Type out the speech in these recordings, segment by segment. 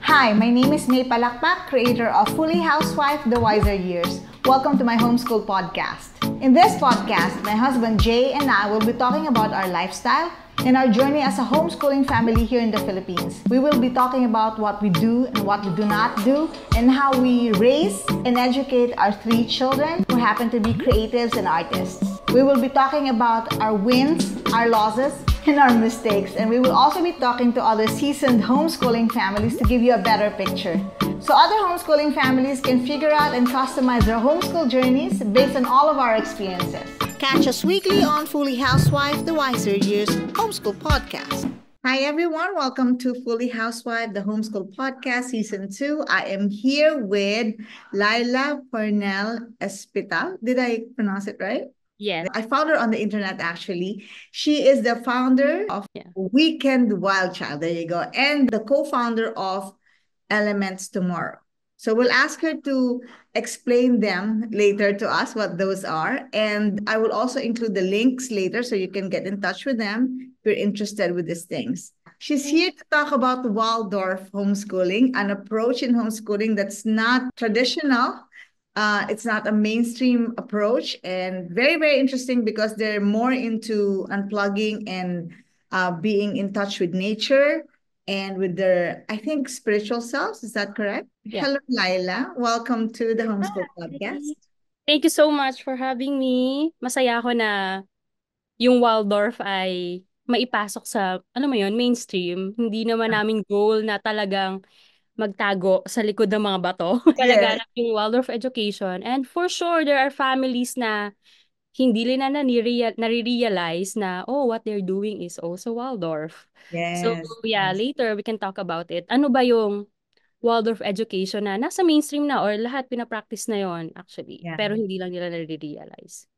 Hi, my name is May Palakpak, creator of Fully Housewife, The Wiser Years. Welcome to my homeschool podcast. In this podcast, my husband Jay and I will be talking about our lifestyle and our journey as a homeschooling family here in the Philippines. We will be talking about what we do and what we do not do, and how we raise and educate our 3 children who happen to be creatives and artists. We will be talking about our wins, our losses, and our mistakes. And we will also be talking to other seasoned homeschooling families to give you a better picture. So other homeschooling families can figure out and customize their homeschool journeys based on all of our experiences. Catch us weekly on Fully Housewife, The Wiser Years Homeschool Podcast. Hi everyone, welcome to Fully Housewife, the Homeschool Podcast, Season 2. I am here with Laila Pernell Espital. Did I pronounce it right? Yes. I found her on the internet actually. She is the founder of Weekend Wild Child. There you go. And the co-founder of Elements Tomorrow. So we'll ask her to explain them later to us what those are. And I will also include the links later so you can get in touch with them if you're interested with these things. She's here to talk about Waldorf homeschooling, an approach in homeschooling that's not traditional. It's not a mainstream approach, and very, very interesting because they're more into unplugging and being in touch with nature and with their, I think, spiritual selves. Is that correct? Yeah. Hello, Laila. Welcome to the Homeschool Hi. Podcast. Thank you so much for having me. Masaya ako na yung Waldorf ay maipasok sa, ano mo yun, mainstream. Hindi naman namin goal na talagang magtago sa likod ng mga bato. Yes. Palaganap yung Waldorf education. And for sure, there are families na hindi nila nare-realize na, oh, what they're doing is also Waldorf. So, Yes. yeah, Yes. later we can talk about it. Ano ba yung Waldorf education na nasa mainstream na or lahat pinapractice na yon actually. Yeah. Pero hindi lang nila nare-realize.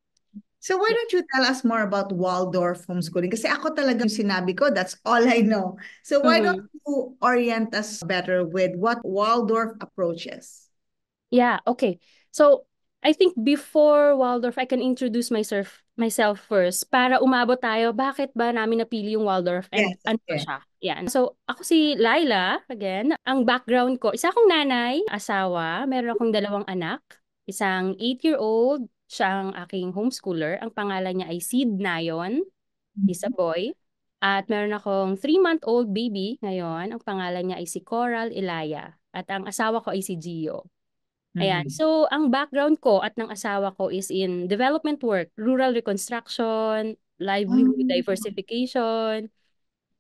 So why Yeah. don't you tell us more about Waldorf homeschooling? Kasi ako talaga yung sinabi ko, that's all I know. So why don't Mhm. you orient us better with what Waldorf approaches? Yeah, okay. So, I think before Waldorf, I can introduce myself first para umabot tayo. Bakit ba namin napili yung Waldorf and Yes. ano ba Okay. siya? Yan. So, ako si Laila, again. Ang background ko, isa akong nanay, asawa, meron akong 2 anak. Isang 8-year-old, siya ang aking homeschooler. Ang pangalan niya ay Sid Nayon. He's a boy. At meron akong 3-month-old baby ngayon. Ang pangalan niya ay si Coral Ilaya. At ang asawa ko ay si Gio. Ayan. Mhm. So, ang background ko at ng asawa ko is in development work, rural reconstruction, livelihood Oh, diversification,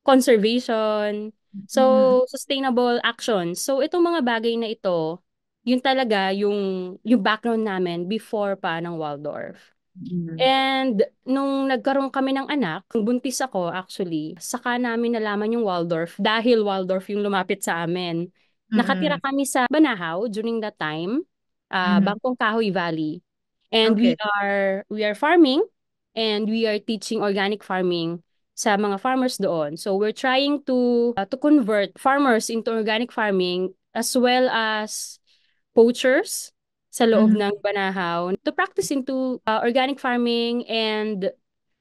conservation, mhm, so sustainable action. So, itong mga bagay na ito, yun talaga yung background namin before pa ng Waldorf. mhm, And nung nagkaroon kami ng anak, buntis ako actually, saka namin nalaman yung Waldorf dahil Waldorf yung lumapit sa amin. Nakatira mhm, kami sa Banahaw during that time, mhm. Bangkong Kahoy Valley. And we Okay. are we are farming and we are teaching organic farming sa mga farmers doon. So we're trying to convert farmers into organic farming as well as poachers sa loob Mhm, ng Banahaw to practice into organic farming and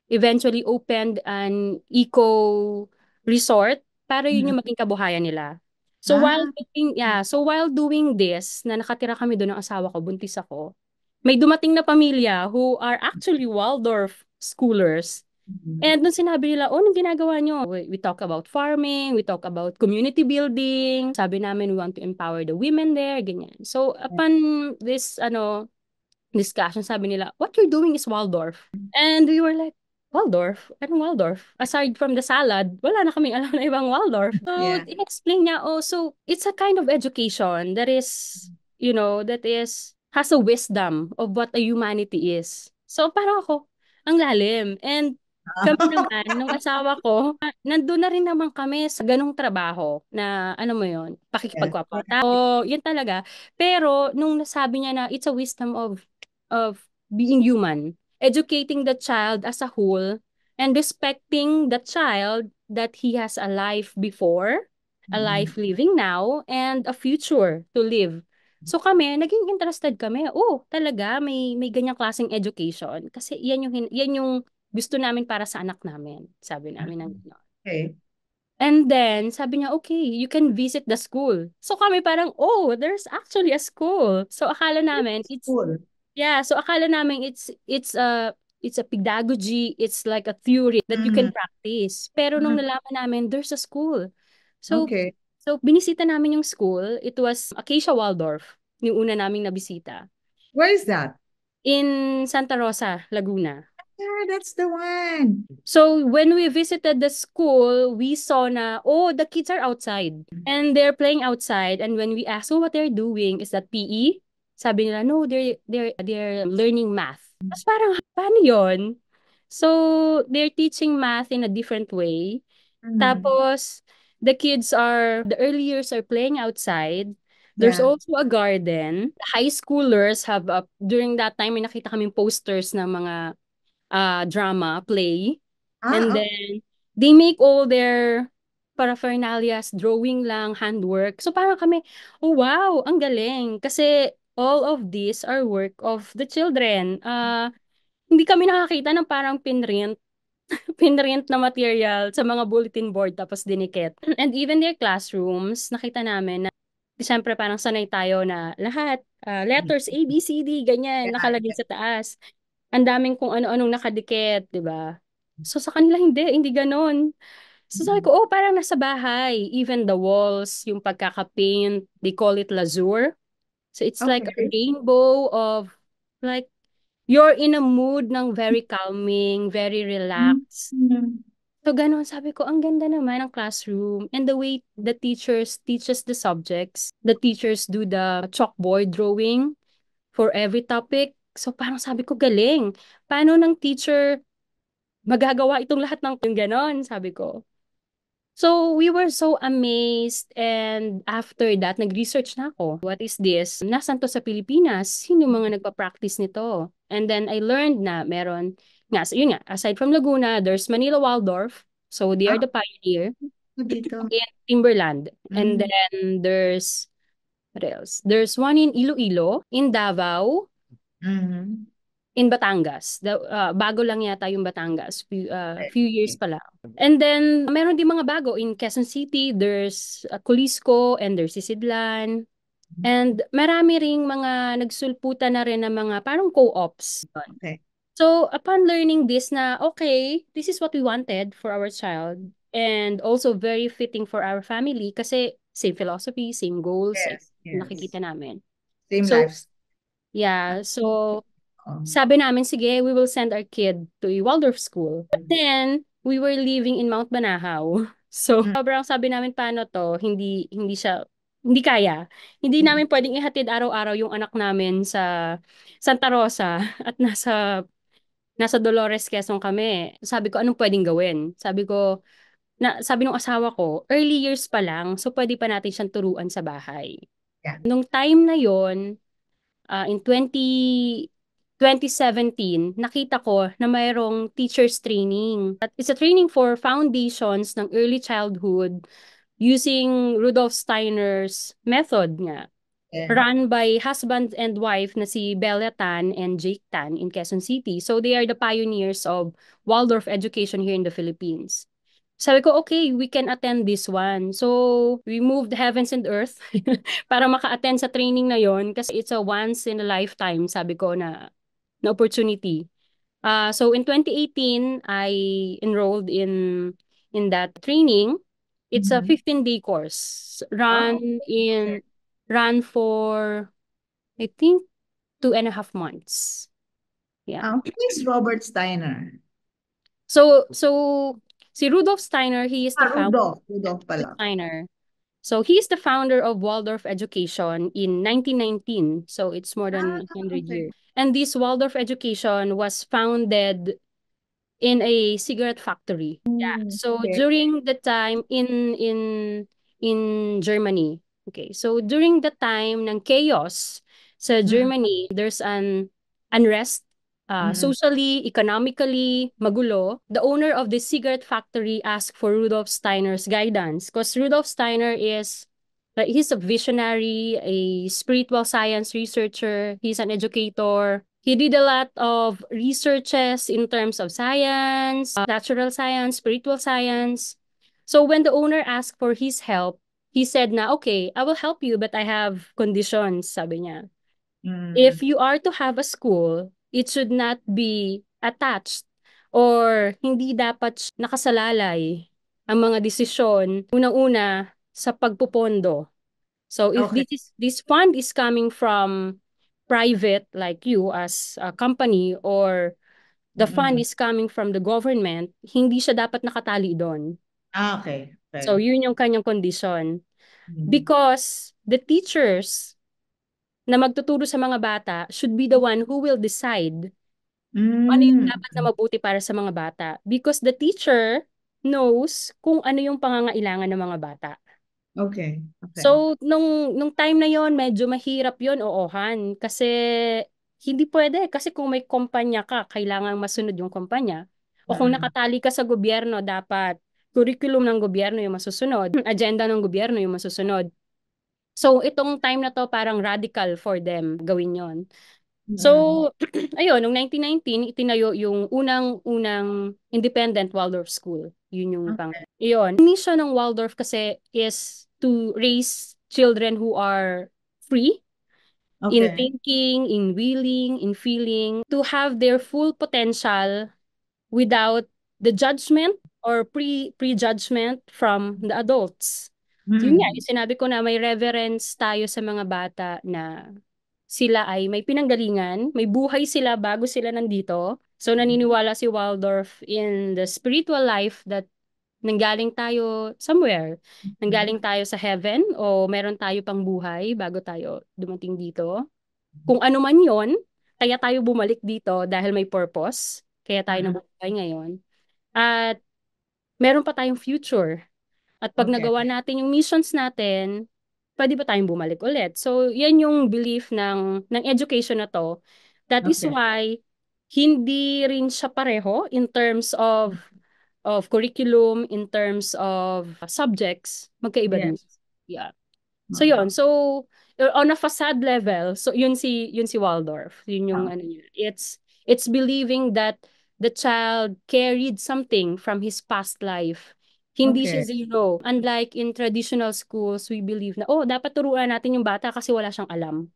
eventually opened an eco resort para yun mhm. yung maging kabuhayan nila. Ah, So while doing this, na nakatira kami doon ng asawa ko, buntis ako, may dumating na pamilya who are actually Waldorf schoolers. mhm. And nung sinabi nila, oh, anong ginagawa nyo? We talk about farming, we talk about community building. Sabi namin, we want to empower the women there, ganyan. So, upon this, discussion, sabi nila, what you're doing is Waldorf. And we were like, Waldorf? Anong Waldorf? Aside from the salad, wala na kaming alam na ibang Waldorf. So, Yeah. in-explain niya, oh, so it's a kind of education that is, has a wisdom of what a humanity is. So, parang ako, ang lalim. And kami naman, nung asawa ko, nandun na rin naman kami sa ganong trabaho na, ano mo yun, Yes. pakikipagkapwa. Yun talaga. Pero, nung nasabi niya na it's a wisdom of being human, educating the child as a whole, and respecting the child that he has a life before, a Mhm. life living now, and a future to live. So kami, naging interested kami. Oh, talaga may ganyang klaseng education kasi yan yung gusto namin para sa anak namin, sabi namin ng gano'n. Okay. And then, sabi niya, okay, you can visit the school. So kami parang, oh, there's actually a school. So akala namin, Cool. yeah, so akala namin it's a pedagogy, it's like a theory that you can Mhm. practice. Pero nung Mhm. nalaman namin, there's a school. So, Okay. so binisita namin yung school. It was Acacia Waldorf, yung una naming nabisita. Where is that? In Santa Rosa, Laguna. Yeah, that's the one. So when we visited the school, we saw na, oh, the kids are outside. And they're playing outside. And when we asked, oh, what they're doing, is that PE? Sabi nila, no, they're learning math. Tapos parang, paano yun? So, they're teaching math in a different way. Mhm. Tapos, the early years are playing outside. There's Yeah. also a garden. The high schoolers during that time, may nakita kaming posters ng mga drama, play. And Ah, then, they make all their paraphernalias, drawing lang, handwork. So parang kami, oh wow, ang galing. Kasi all of these are work of the children. Hindi kami nakakita ng parang pinrint, pinrint na material sa mga bulletin board tapos dinikit. And even their classrooms, nakita namin na siyempre parang sanay tayo na lahat, letters A, B, C, D, ganyan, yeah. nakalagay sa taas. Ang daming kung ano-anong nakadikit, 'di ba? So sa kanila hindi ganoon. So sabi ko, oh, parang nasa bahay. Even the walls, yung pagkakapaint, they call it lazur. So it's like a Okay. rainbow of like you're in a mood ng very calming, very relaxed. Mhm. So ganun, sabi ko, ang ganda naman ng classroom. And the way the teachers teaches the subjects, the teachers do the chalkboard drawing for every topic. So parang sabi ko, galing. Paano ng teacher magagawa itong lahat ng yung ganon, sabi ko. So we were so amazed and after that, nag-research na ako. What is this? Nasaan to sa Pilipinas? Sino yung mga nagpa-practice nito? And then I learned na meron, nga, so yun nga, aside from Laguna, there's Manila Waldorf. So they are Ah, the pioneer dito. in Timberland. And Mm. then there's, what else? There's one in Iloilo, in Davao, Mhm. in Batangas. Bago lang yata yung Batangas. Okay. Few years pa lang. And then, meron din mga bago. In Quezon City, there's Colisco and there's Isidlan. And marami ring mga nagsulputan na rin ng mga parang co-ops. Okay. So, upon learning this na, okay, this is what we wanted for our child. And also very fitting for our family kasi same philosophy, same goals, Yes, yes. nakikita namin. Same So, lives. yeah. So, Um, sabi namin, sige, we will send our kid to a Waldorf school. But then, we were living in Mount Banahaw. So, mm, sobrang sabi namin, paano to? Hindi kaya. Hindi mm. namin pwedeng ihatid araw-araw yung anak namin sa Santa Rosa at nasa Dolores, Quezon kami. Sabi ko, anong pwedeng gawin? Sabi nung asawa ko, early years pa lang, so pwede pa natin siyang turuan sa bahay. Yeah. Nung time na yon, in 2017, nakita ko na mayroong teacher's training. At it's a training for foundations ng early childhood using Rudolf Steiner's method nga. Yeah. Run by husband and wife na si Bella Tan and Jake Tan in Quezon City. So they are the pioneers of Waldorf education here in the Philippines. Sabi ko, okay, we can attend this one. So, we moved heavens and earth para maka-attend sa training na yon kasi it's a once in a lifetime, sabi ko na opportunity. So, in 2018, I enrolled in that training. It's a Mhm. 15-day course. Wow. Okay. Run for, I think, 2.5 months. Yeah. Who is Robert Steiner? So si Rudolf Steiner, he is the founder Rudolph. Rudolph of pala. Steiner. So he is the founder of Waldorf education in 1919. So it's more Ah, than 100 okay. years. And this Waldorf education was founded in a cigarette factory. Yeah. Mm, So okay. during the time in Germany. Okay. So during the time ng chaos sa Mm, Germany, there's an unrest, mm, socially, economically, magulo. The owner of the cigarette factory asked for Rudolf Steiner's guidance because Rudolf Steiner he's a visionary, a spiritual science researcher, he's an educator. He did a lot of researches in terms of science, natural science, spiritual science. So when the owner asked for his help, he said na, okay, I will help you, but I have conditions, sabi niya. Mm. If you are to have a school, it should not be attached or hindi dapat nakasalalay ang mga desisyon, unang-una, sa pagpupondo. So if Okay. this fund is coming from private like you as a company or the fund Mm. is coming from the government, hindi siya dapat nakatali doon. Okay. So Okay. yun yung kanyang kondisyon. Mm. Because the teachers na magtuturo sa mga bata should be the one who will decide ano yung Mm. dapat na mabuti para sa mga bata. Because the teacher knows kung ano yung pangangailangan ng mga bata. Okay. Okay. So, nung time na yon medyo mahirap yon oohan. Kasi, hindi pwede. Kasi kung may kumpanya ka, kailangan masunod yung kumpanya. O kung Mm. nakatali ka sa gobyerno, dapat curriculum ng gobyerno yung masusunod. Agenda ng gobyerno yung masusunod. So, itong time na to parang radical for them gawin yon. Mm. So, ayun, noong 1919, itinayo yung unang-unang independent Waldorf school. Yun yung Okay. Iyon. Mission ng Waldorf kasi is to raise children who are free in Okay. thinking, in willing, in feeling, to have their full potential without the judgment or prejudgment from the adults. So, yun nga, Mm. yung sinabi ko na may reverence tayo sa mga bata na sila ay may pinanggalingan, may buhay sila bago sila nandito. So, naniniwala si Waldorf in the spiritual life that nanggaling tayo somewhere. Nanggaling tayo sa heaven o meron tayo pang buhay bago tayo dumating dito. Kung ano man yon, kaya tayo bumalik dito dahil may purpose. Kaya tayo Mm. nabubuhay ngayon. At meron pa tayong future. At pag Okay. nagawa natin yung missions natin, pwede ba tayong bumalik ulit? So, yan yung belief ng education na to. That is Okay. why hindi rin siya pareho in terms of curriculum, in terms of subjects, magkaiba din. Yes. Yeah. So Okay. yun. So on a facade level, so yun si Waldorf. Yun yung Oh, ano niya. It's believing that the child carried something from his past life. Hindi siya okay. zero. Unlike in traditional schools, we believe na, oh, dapat turuan natin yung bata kasi wala siyang alam.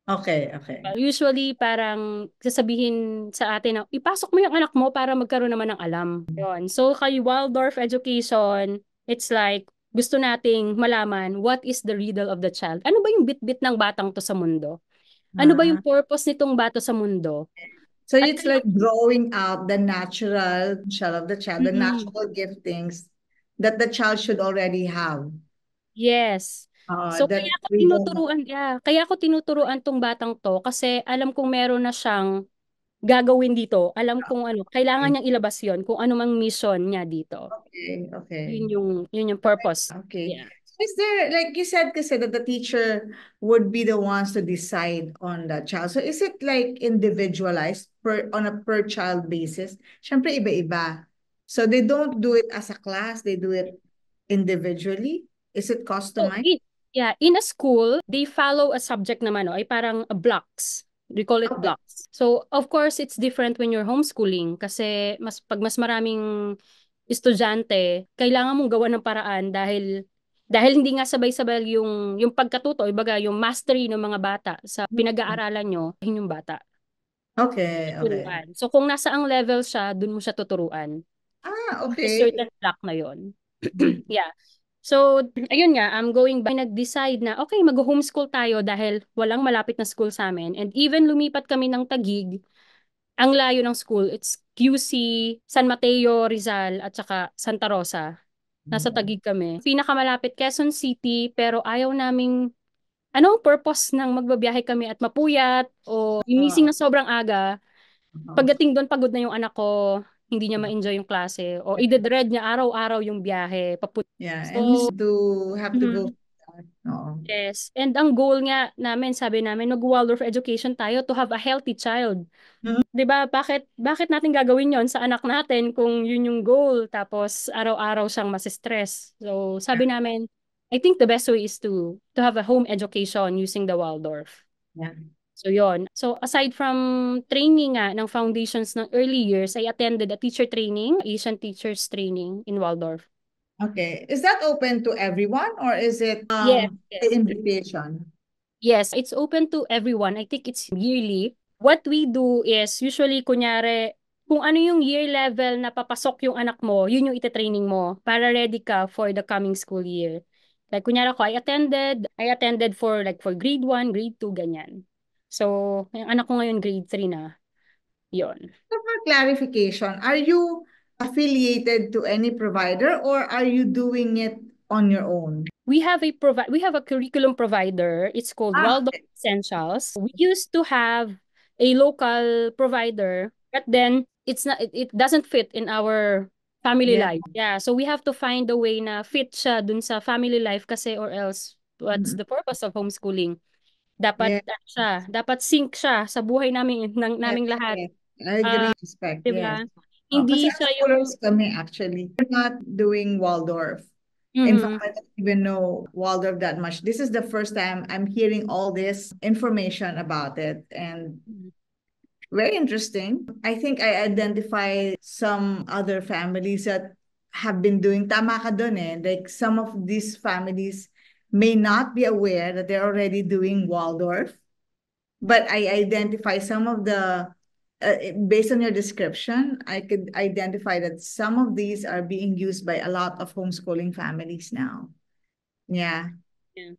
Okay. Okay. Usually, parang sasabihin sa atin na, ipasok mo yung anak mo para magkaroon naman ng alam. Yun. So, kay Waldorf Education, it's like, gusto nating malaman what is the riddle of the child. Ano ba yung bit-bit ng batang to sa mundo? Ano ba yung Ah, purpose nitong bata sa mundo? so At it's like drawing out the natural shell of the child, the mm, natural giftings that the child should already have. yes. So, That we don't. kaya ako tinuturuan tong batang to kasi alam kong meron na siyang gagawin dito. Alam kong ano, kailangan Okay. niyang ilabas yon kung ano mang mission niya dito. Okay. Okay. Yun yung purpose. Okay. Yeah. So is there, like you said, kasi that the teacher would be the ones to decide on the child. So is it like individualized on a per child basis? Siyempre iba-iba. So they don't do it as a class, they do it individually. Is it So, customized? in a school, they follow a subject naman, no? Ay parang blocks. We call it Okay. blocks. So, of course, it's different when you're homeschooling kasi pag mas maraming estudyante, kailangan mong gawa ng paraan dahil hindi nga sabay-sabay yung pagkatuto, ibaga yung mastery ng mga bata sa pinag-aaralan nyo, yun yung bata. Okay, okay. Tuturuan. So, kung nasa ang level siya, dun mo siya tuturuan. Ah, Yung okay. certain block na yon. Yeah. So, ayun nga, I'm going back. Nag-decide na, okay, mag-homeschool tayo dahil walang malapit na school sa amin. And even lumipat kami ng Taguig, ang layo ng school, it's QC, San Mateo, Rizal, at saka Santa Rosa. Nasa Taguig kami. Pinakamalapit, Quezon City, pero ayaw naming, ano ang purpose ng magbabiyahe kami at mapuyat o ginising Ah, na sobrang aga. ah. Pagdating doon, pagod na yung anak ko, hindi niya ma-enjoy yung klase, o ide-dread niya araw-araw yung biyahe. Yeah, and So, to have to go. mhm. Oo. Yes. And ang goal nga namin, sabi namin, mag-Waldorf education tayo to have a healthy child. Mhm. 'Di ba? Bakit natin gagawin 'yon sa anak natin kung yun yung goal tapos araw-araw siyang masistress. So, sabi namin, I think the best way is to have a home education using the Waldorf. Yeah. So, yon. So, aside from training nga ng foundations ng early years, I attended a teacher training, Asian teachers training in Waldorf. Okay. Is that open to everyone or is it Yes, the yes. invitation? Yes, it's open to everyone. I think it's yearly. What we do is usually, kunyari, kung ano yung year level na papasok yung anak mo, yun yung ite-training mo para ready ka for the coming school year. Like, kunyari ako, I attended for grade 1, grade 2, ganyan. So, yung anak ko ngayon grade 3 na. Yon. So for clarification, are you affiliated to any provider or are you doing it on your own? We have a curriculum provider. It's called Waldorf Okay. Essentials. We used to have a local provider, but then it doesn't fit in our family Yeah. life. Yeah, so we have to find a way na fit siya dun sa family life kasi, or else what's Mm. the purpose of homeschooling? Dapat Yes. ano siya, dapat sync siya sa buhay namin Yes. naming lahat. Yes. I agree. Respect. 'Di Yes. ba? Oh, kasi Hindi siya yung explorers kami actually. We're not doing Waldorf. In fact, mhm. I don't even know Waldorf that much. This is the first time I'm hearing all this information about it. And very interesting. I think I identify some other families that have been doing tama ka dun eh. Like some of these families may not be aware that they're already doing Waldorf, but I identify some of the based on your description, I could identify that some of these are being used by a lot of homeschooling families now. Yeah. Yeah.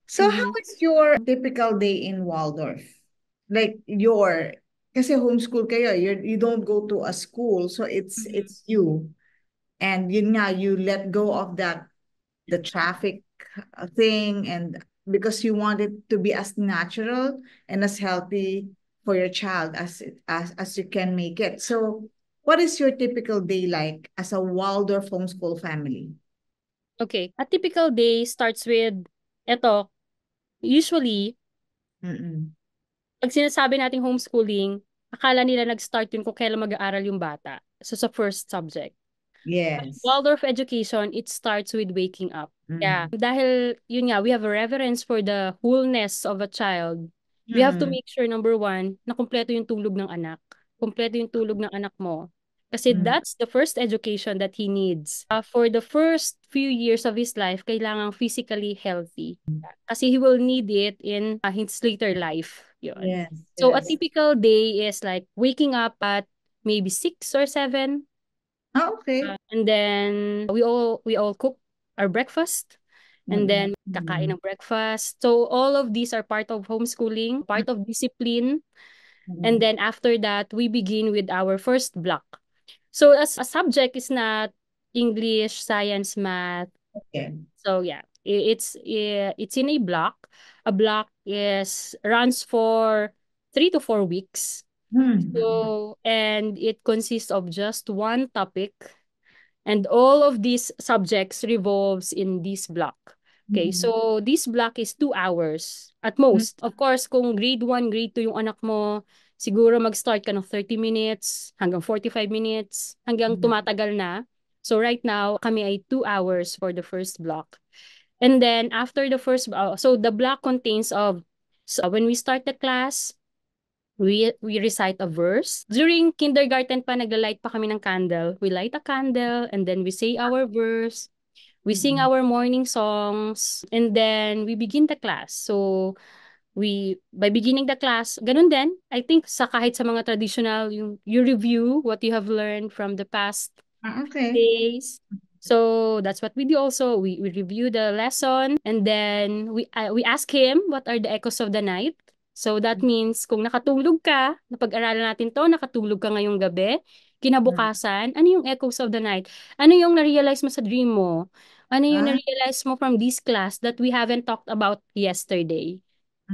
So how Mhm. is your typical day in Waldorf? Like kasi homeschool kayo, you don't go to a school, so Mhm. it's you. And yun nga, you let go of the traffic thing and because you want it to be as natural and as healthy for your child as you can make it. So what is your typical day like as a Waldorf homeschool family? Okay, a typical day starts with eto, usually Mm-mm. pag sinasabi nating homeschooling, akala nila nag-start yun kung kailan mag-aaral yung bata. So sa first subject. Yes. Waldorf education, it starts with waking up. Yeah. Mm. Dahil, yun nga, we have a reverence for the wholeness of a child. We have to Mm. make sure, number one, na kumpleto yung tulog ng anak. Kumpleto yung tulog ng anak mo. Kasi Mm. that's the first education that he needs. For the first few years of his life, kailangang physically healthy. Kasi he will need it in his later life. Yun. Yes, So a yes. typical day is like waking up at maybe 6 or 7. Ah, okay. And then we all cook our breakfast, and Mm-mm. then kakain Mm-mm. ng breakfast. So all of these are part of homeschooling, part of discipline. And Mm-mm. then after that, we begin with our first block. So as a subject is not English, science, math. Okay. So yeah, it's in a block. A block is runs for 3 to 4 weeks. Mm-mm. So, and it consists of just one topic. And all of these subjects revolves in this block. Okay, Mm-mm. so this block is 2 hours at most. Of course, kung grade 1, grade 2 yung anak mo, siguro mag-start ka ng 30 minutes hanggang 45 minutes, hanggang Mm-mm. tumatagal na. So right now, kami ay 2 hours for the first block. And then after the first, so the block contains of, so when we start the class, we recite a verse. During kindergarten pa, nagla-light pa kami ng candle. We light a candle and then we say our verse. We sing Mm-mm. our morning songs and then we begin the class. So, by beginning the class, ganun din. I think sa kahit sa mga traditional, you review what you have learned from the past Ah, okay. days. So that's what we do also. We review the lesson and then we ask him what are the echoes of the night. So that means kung nakatulog ka, napag-aralan natin to, nakatulog ka ngayong gabi, Mm. kinabukasan, ano yung echoes of the night? Ano yung na-realize mo sa dream mo? Ano yung Ah, na-realize mo from this class that we haven't talked about yesterday?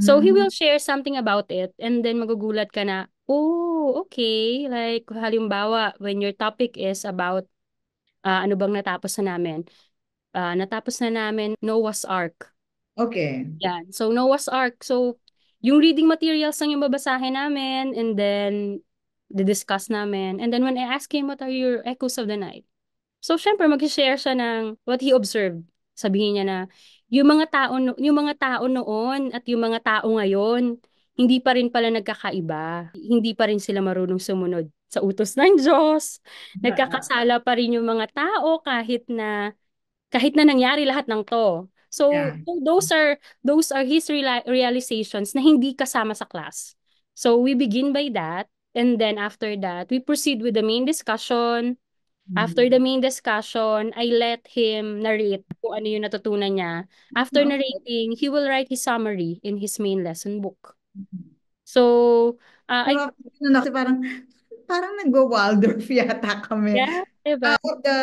So he mm. will share something about it and then magugulat ka na, oh, okay. Like halimbawa, when your topic is about ano bang natapos na namin? Natapos na namin Noah's Ark. Okay. Yan. So, Noah's Ark. So, yung reading materials lang yung babasahin namin and then discuss namin. And then when I ask him, what are your echoes of the night? So, syempre, mag-share siya ng what he observed. Sabihin niya na, yung mga tao noon at yung mga tao ngayon, hindi pa rin pala nagkakaiba. Hindi pa rin sila marunong sumunod sa utos ng Diyos. Nagkakasala pa rin yung mga tao kahit na kahit na nangyari lahat ng to. So Yeah. those are his realizations na hindi kasama sa class. So we begin by that, and then after that we proceed with the main discussion. After the Mhm. main discussion, I let him narrate kung ano yung natutunan niya. After Okay. narrating, he will write his summary in his main lesson book. So, I Diba, kasi parang nagwa-Waldorf yata kami. yeah, diba? The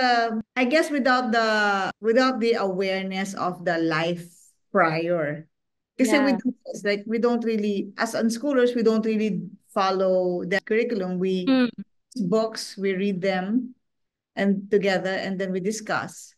I guess without the awareness of the life prior. Kasi we Yeah. do this, like we don't really, as unschoolers, we don't really follow the curriculum. We Mm, books, we read them and together and then we discuss.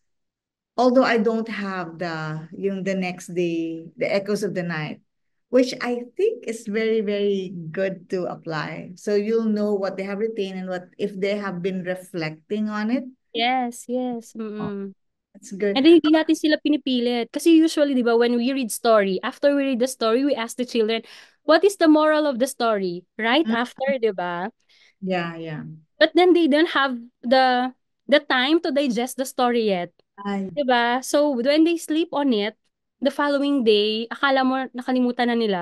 Although I don't have the next day, the echoes of the night, which I think is very, very good to apply. So you'll know what they have retained and what if they have been reflecting on it. yes, yes. Oh, Mm-mm. that's good. And then hindi natin sila pinipilit. Kasi usually, di ba, when we read story, after we read the story, we ask the children, what is the moral of the story? Right Mm, after, di ba? yeah, yeah. But then they don't have the time to digest the story yet. Ay, 'Di ba? So when they sleep on it, the following day, akala mo nakalimutan na nila,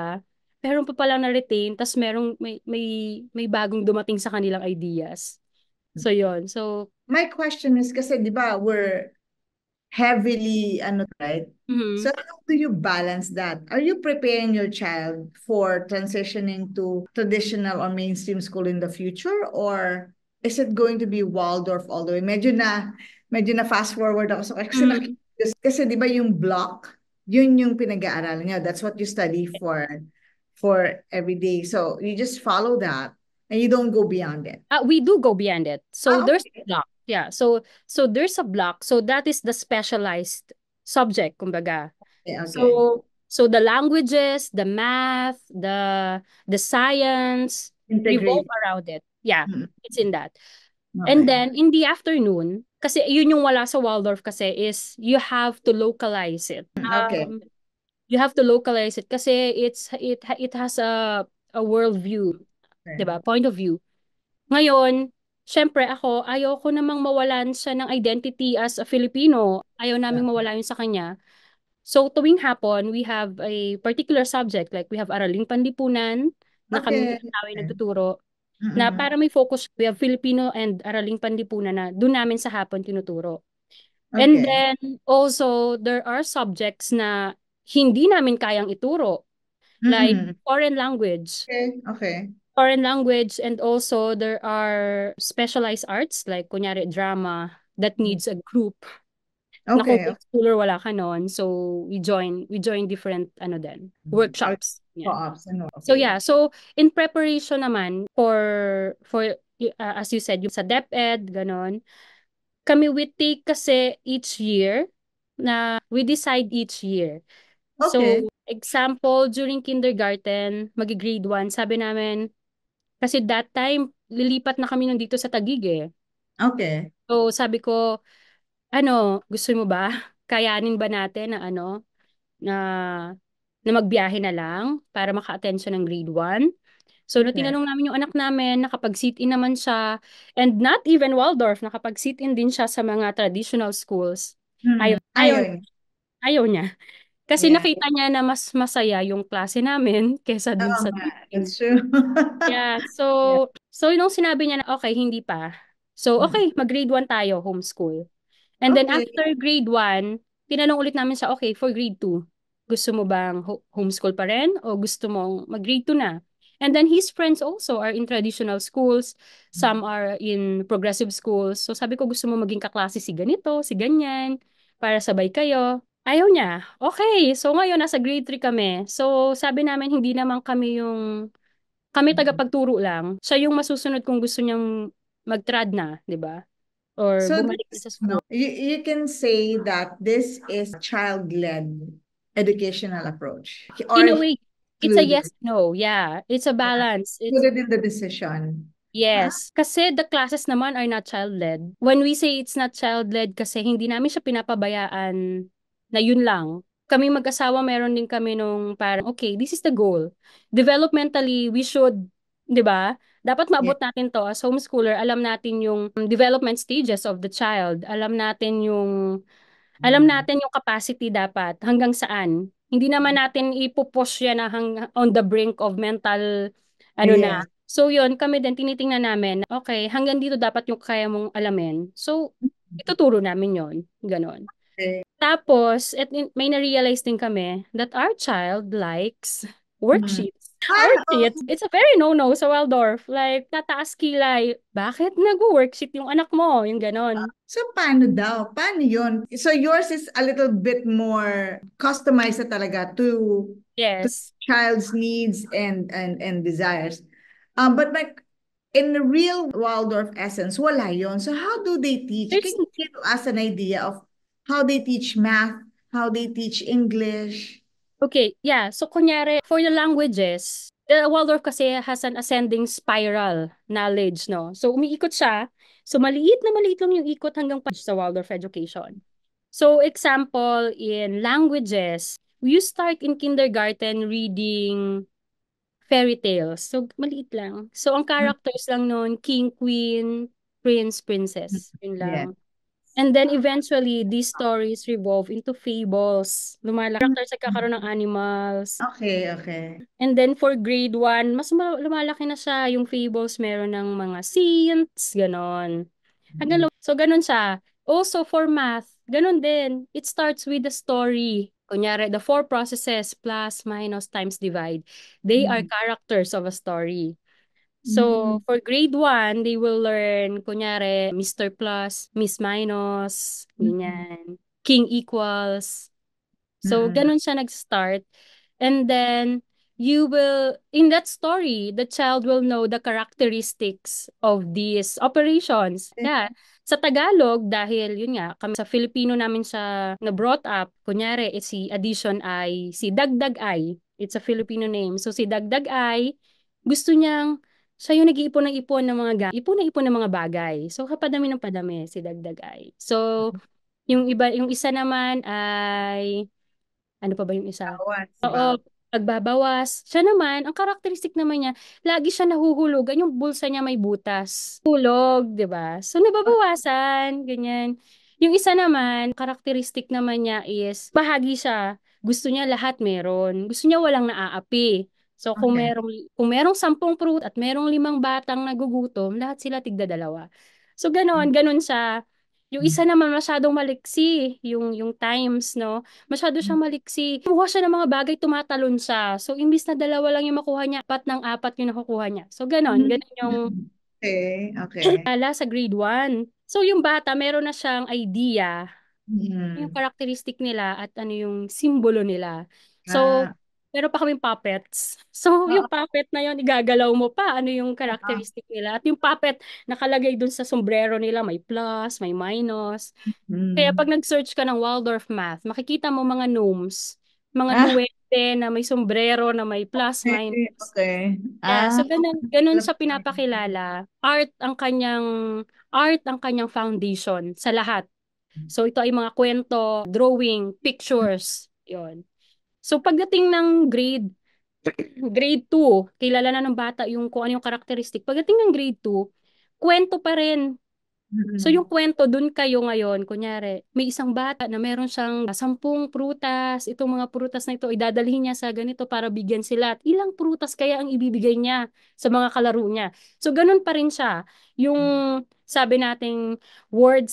meron pa palang na-retain, tas may bagong dumating sa kanilang ideas. So yon. So, my question is kasi 'di ba we're heavily ano, right? mhm. So how do you balance that? Are you preparing your child for transitioning to traditional or mainstream school in the future, or is it going to be Waldorf all the way? Medyo na fast forward ako kasi Mhm. kasi 'di ba yung block, yun yung pinag-aaralan niya. That's what you study for every day. So you just follow that and you don't go beyond it. We do go beyond it. So there's a Okay. block. Yeah. So there's a block. So that is the specialized subject, kumbaga. Okay, okay. So the languages, the math, the science revolve Integrate. around it. Yeah, Mm, it's in that. And okay. then in the afternoon, kasi yun yung wala sa Waldorf kasi is you have to localize it. Okay. You have to localize it kasi it has a world view, Okay. 'di ba? Point of view. Ngayon, syempre ako, ayaw ko namang mawalan siya ng identity as a Filipino. Ayaw naming mawala yun sa kanya. So tuwing hapon, we have a particular subject, like we have Araling Panlipunan na kami Okay. tao ay nagtuturo, na Mm-mm. para may focus, we have Filipino and Araling Panlipunan na doon namin sa hapon tinuturo. And Okay. then also there are subjects na hindi namin kayang ituro, like Mm-mm. foreign language. Okay. Okay. Foreign language, and also there are specialized arts like kunyari drama that needs a group na kung Okay. Okay. schooler wala ka nun. So we join different ano din, Or workshops. Yan. co-ops and So okay. yeah, so in preparation naman for as you said, yung sa DepEd ganon, kami we take kasi each year na we decide each year. Okay. So example, during kindergarten, magi-grade 1, sabi namin, kasi that time, lilipat na kami nandito sa Taguig eh. Okay. So sabi ko, ano, gusto mo ba? Kayanin ba natin na ano, na, na magbiyahe na lang para maka-attend siya ng grade 1? So nung Okay. tinanong namin yung anak namin, nakapag-sit-in naman siya, and not even Waldorf, nakapag-sit-in din siya sa mga traditional schools. Ayaw, Mm. ayaw, Ayun. ayaw niya. Kasi Yeah. nakita niya na mas masaya yung klase namin kesa dun Oo sa nga. teaching. That's true. Yeah, Yeah. so nung sinabi niya na okay, hindi pa. So Mm. okay, mag-grade 1 tayo, homeschool. And then Okay. after grade 1, tinanong ulit namin siya, okay, for grade 2, gusto mo bang homeschool pa rin o gusto mong mag-grade 2 na? And then his friends also are in traditional schools, some are in progressive schools. So sabi ko, gusto mo maging kaklase si ganito, si ganyan, para sabay kayo. Ayaw niya. Okay, so ngayon nasa grade 3 kami. So sabi namin hindi naman kami tagapagturo lang. Siya yung masusunod kung gusto niyang mag-trad na, 'di ba? Or So bumalik na this, sa no, school. you can say that this is child-led educational approach or In a way, it's a included. yes, no. Yeah, it's a Yeah. balance. It's Included in the decision. Ah, yes. Kasi the classes naman are not child-led. When we say it's not child-led, kasi hindi namin siya pinapabayaan na yun lang. Kami mag-asawa, meron din kami nung parang, okay, this is the goal. Developmentally, we should, di ba? Dapat yeah. maabot natin to as homeschooler. Alam natin yung development stages of the child. Alam natin yung Alam natin yung capacity dapat hanggang saan. Hindi naman natin ipupush yan na on the brink of mental ano na. Yes. So yun, kami din tinitingnan namin, okay, hanggang dito dapat yung kaya mong alamin. So ituturo namin yon, ganon. Okay. Tapos, may na-realize din kami that our child likes Mm. worksheets. Oo. Worksheets, it's a very no-no sa Waldorf. Like, tataas kilay, bakit nag-worksheet yung anak mo? Yung ganon. So, paano daw? Paano yun? So, yours is a little bit more customized na talaga to Yes. child's needs and desires. But like, in the real Waldorf essence, wala yon. So, how do they teach? There's Can you give us an idea of how they teach math, how they teach English? Okay, yeah. So, kunyari, for the languages, the Waldorf kasi has an ascending spiral knowledge, no? So, umiikot siya. So, maliit na maliit lang yung ikot hanggang pa sa Waldorf education. So, example, in languages, you start in kindergarten reading fairy tales. So, maliit lang. So, ang Mm. characters lang nun, king, queen, prince, princess. Yun lang. Yeah. And then eventually, these stories revolve into fables. Characters nagkakaroon ng animals. Okay, okay. And then for grade 1, mas lumalaki na siya. Yung fables, meron ng mga saints, ganon. So, ganon siya. Also, for math, ganon din. It starts with the story. Kunyari, the four processes, plus, minus, times, divide. They are Mm. characters of a story. Mm. So, for grade 1, they will learn, kunyari, Mr. Plus, Miss Minus, Mm. ganyan. King equals. So, Mm. ganun siya nag-start. And then, in that story, the child will know the characteristics of these operations. Yeah. Sa Tagalog, dahil yun nga, kami sa Filipino namin siya na-brought up, kunyari, si addition ay si Dagdag ay. It's a Filipino name. So, si Dagdag ay, gusto niyang, siya yung nag-iipon ng ipon ng mga ipon na ipon ng mga bagay. So, kapadami ng padami, si Dagdag ay. So, yung isa naman ay ano pa ba yung isa? Bawas, Oo, pagbabawas. Siya naman, ang karakteristik naman niya, lagi siya nahuhulugan, yung bulsa niya may butas. Hulog, di ba? So, nababawasan, ganyan. Yung isa naman, karakteristik naman niya is, bahagi siya. Gusto niya lahat meron. Gusto niya walang naaapi. So, Okay. kung merong 10 fruit at merong 5 batang nagugutom, lahat sila tigda-dalawa. So, ganon siya. Yung isa naman masyadong maliksi, yung times, no? Masyado siyang maliksi. Kumuha siya ng mga bagay, tumatalon siya. So, imbis na dalawa lang yung makuha niya, 4 ng 4 yung nakukuha niya. So, ganon. Ganon yung Okay, okay. ala sa grade 1. So, yung bata, meron na siyang idea yung Mm. characteristic nila at ano yung simbolo nila. So, Ah, meron pa kaming puppets. So, yung oo. puppet na yun, igagalaw mo pa ano yung Oo. characteristic nila. At yung puppet, nakalagay dun sa sombrero nila, may plus, may minus. Kaya pag Mm. nag-search ka ng Waldorf Math, makikita mo mga gnomes, mga Ah, duwende na may sombrero na may plus, okay, minus. okay. Yeah, Ah, so ganun siya pinapakilala. Art ang kanyang foundation sa lahat. So ito ay mga kwento, drawing, pictures, 'yon. So pagdating ng grade 2, kilala na ng bata yung kung ano yung karakteristik. Pagdating ng grade 2, kwento pa rin. So yung mm. kwento, dun kayo ngayon, kunyari, may isang bata na meron siyang 10 prutas, itong mga prutas na ito, idadalhin niya sa ganito para bigyan sila. At ilang prutas kaya ang ibibigay niya sa mga kalaro niya. So ganun pa rin siya. Yung sabi nating word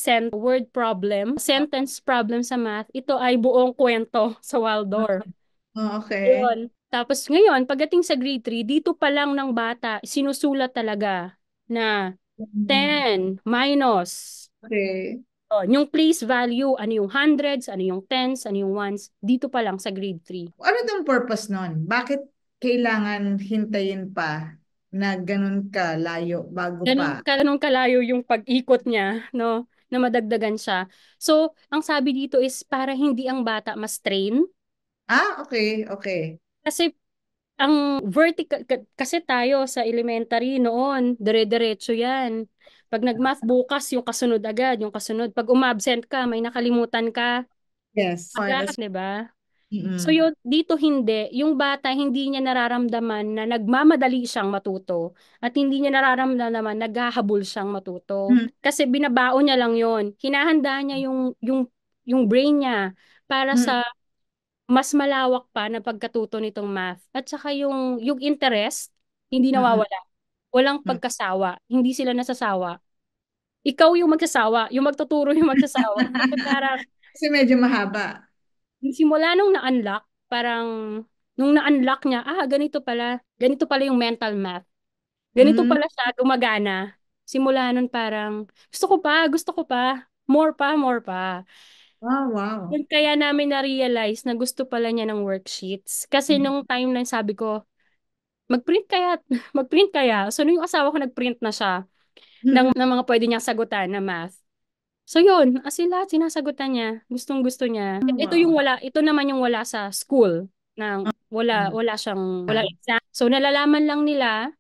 problem, sentence problem sa math, ito ay buong kwento sa Waldorf. Oh, okay. Yun. Tapos ngayon, pagdating sa grade 3, dito pa lang ng bata, sinusulat talaga na Mm. 10 minus. Okay. Oh, yung place value, ano yung hundreds, ano yung tens, ano yung ones, dito pa lang sa grade 3. Ano tong purpose nun? Bakit kailangan hintayin pa na ganun ka layo bago pa? Ganun kalayo yung pag-ikot niya, no? Na madagdagan siya. So, ang sabi dito is para hindi ang bata ma-strain. Ah, okay, okay. Kasi ang vertical, kasi tayo sa elementary noon, dire-diretso yan. Pag nag-math bukas, yung kasunod agad, yung kasunod. Pag umabsent ka, may nakalimutan ka, Yes. That's, di ba? So mm. yun, dito hindi. Yung bata, hindi niya nararamdaman na nagmamadali siyang matuto at hindi niya nararamdaman na naghahabol siyang matuto. Mm. Kasi binabaon niya lang yon. Hinahanda niya yung yung brain niya para Mm. sa mas malawak pa na pagkatuto nitong math. At saka yung interest, hindi Mm. nawawala. Walang Mm. pagkasawa. Hindi sila nasasawa. Ikaw yung magsasawa, yung magtuturo yung magsasawa. Kasi parang Kasi medyo mahaba. simula nung na-unlock, parang nung na-unlock niya, ganito pala yung mental math. Ganito Mm. pala siya gumagana. Simula nun parang, gusto ko pa, more pa, more pa. Oh, wow. Yun kaya namin na-realize na gusto pala niya ng worksheets. Kasi nung time na sabi ko, mag-print kaya, mag-print kaya. So nung yung asawa ko nag-print na siya Mm. ng mga pwede niyang sagutan na math. So yun, as in lahat sinasagutan niya. Gustong gusto niya. Oh, Ito wow. yung wala, ito naman yung wala sa school. Mm. Wala exam. So nalalaman lang nila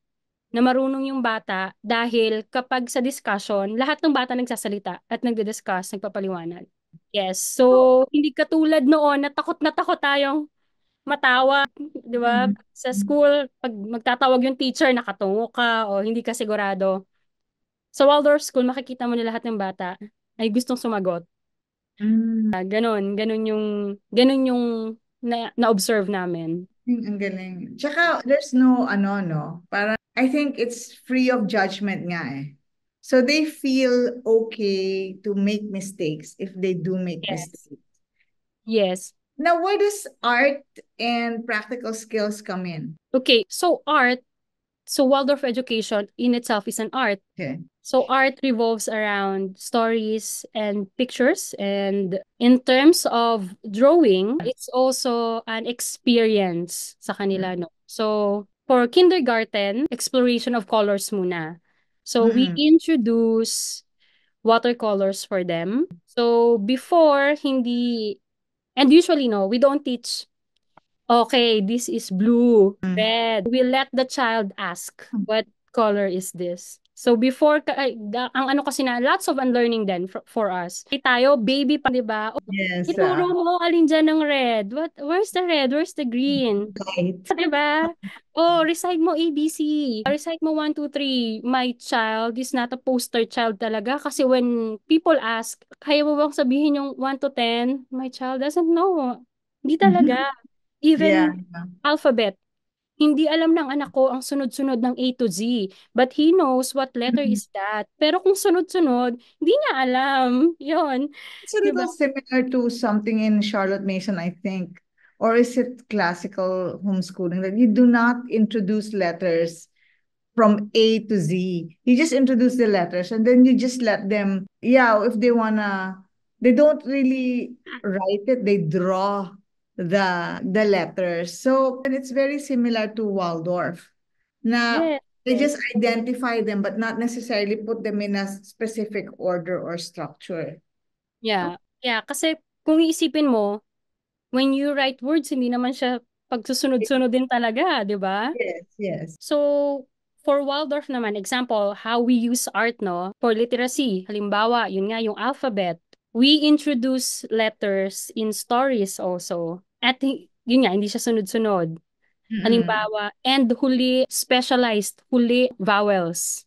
na marunong yung bata dahil kapag sa discussion, lahat ng bata nagsasalita at nagdi-discuss, nagpapaliwanag. Yes. So, hindi katulad noon na takot tayong matawa, 'di ba? Mm. Sa school, pag magtatawag yung teacher, nakatungo ka o hindi ka sigurado. Sa Waldorf School, makikita mo na lahat ng bata ay gustong sumagot. Mm. Ganon yung na-observe namin. Ang galing. Tsaka, there's no, ano, no, parang, I think it's free of judgment nga eh. So they feel okay to make mistakes if they do make Yes. mistakes. Yes. Now, where does art and practical skills come in? Okay, so Waldorf education in itself is an art. Okay. So art revolves around stories and pictures. And in terms of drawing, it's also an experience sa kanila, no? So for kindergarten, exploration of colors muna. So we Mm-mm. introduce watercolors for them. So before, hindi, and usually no, we don't teach, okay, this is blue, red. We let the child ask, what color is this? So before, ang ano kasi na, lots of unlearning then for us. Tayo, baby pa, di ba? O, Yes. ituro mo, alin dyan ng red? Where's the red? Where's the green? Right. Di ba? Oh, recite mo ABC. Recite mo 1, 2, 3. My child is not a poster child talaga. Kasi when people ask, kaya mo bang sabihin yung 1 to 10? My child doesn't know. Hindi talaga. Yeah. Even alphabet. Hindi alam ng anak ko ang sunod-sunod ng A to Z. But he knows what letter Mhm. is that. Pero kung sunod-sunod, hindi niya alam. Yun. It's a Di ba? little similar to something in Charlotte Mason, I think. Or is it classical homeschooling that you do not introduce letters from A to Z? You just introduce the letters and then you just let them, yeah, if they wanna, they don't really write it, they draw the letters. So and it's very similar to Waldorf. Na Yes. they Yes. just identify them but not necessarily put them in a specific order or structure. Yeah. Yeah. Kasi kung iisipin mo, when you write words, hindi naman siya pagsusunod-sunod din talaga, di ba? Yes, yes. So, for Waldorf naman, example, how we use art, no? For literacy, halimbawa, yun nga, yung alphabet. We introduce letters in stories also. At yun nga, hindi siya sunod-sunod. Mm-mm. Halimbawa, and huli vowels.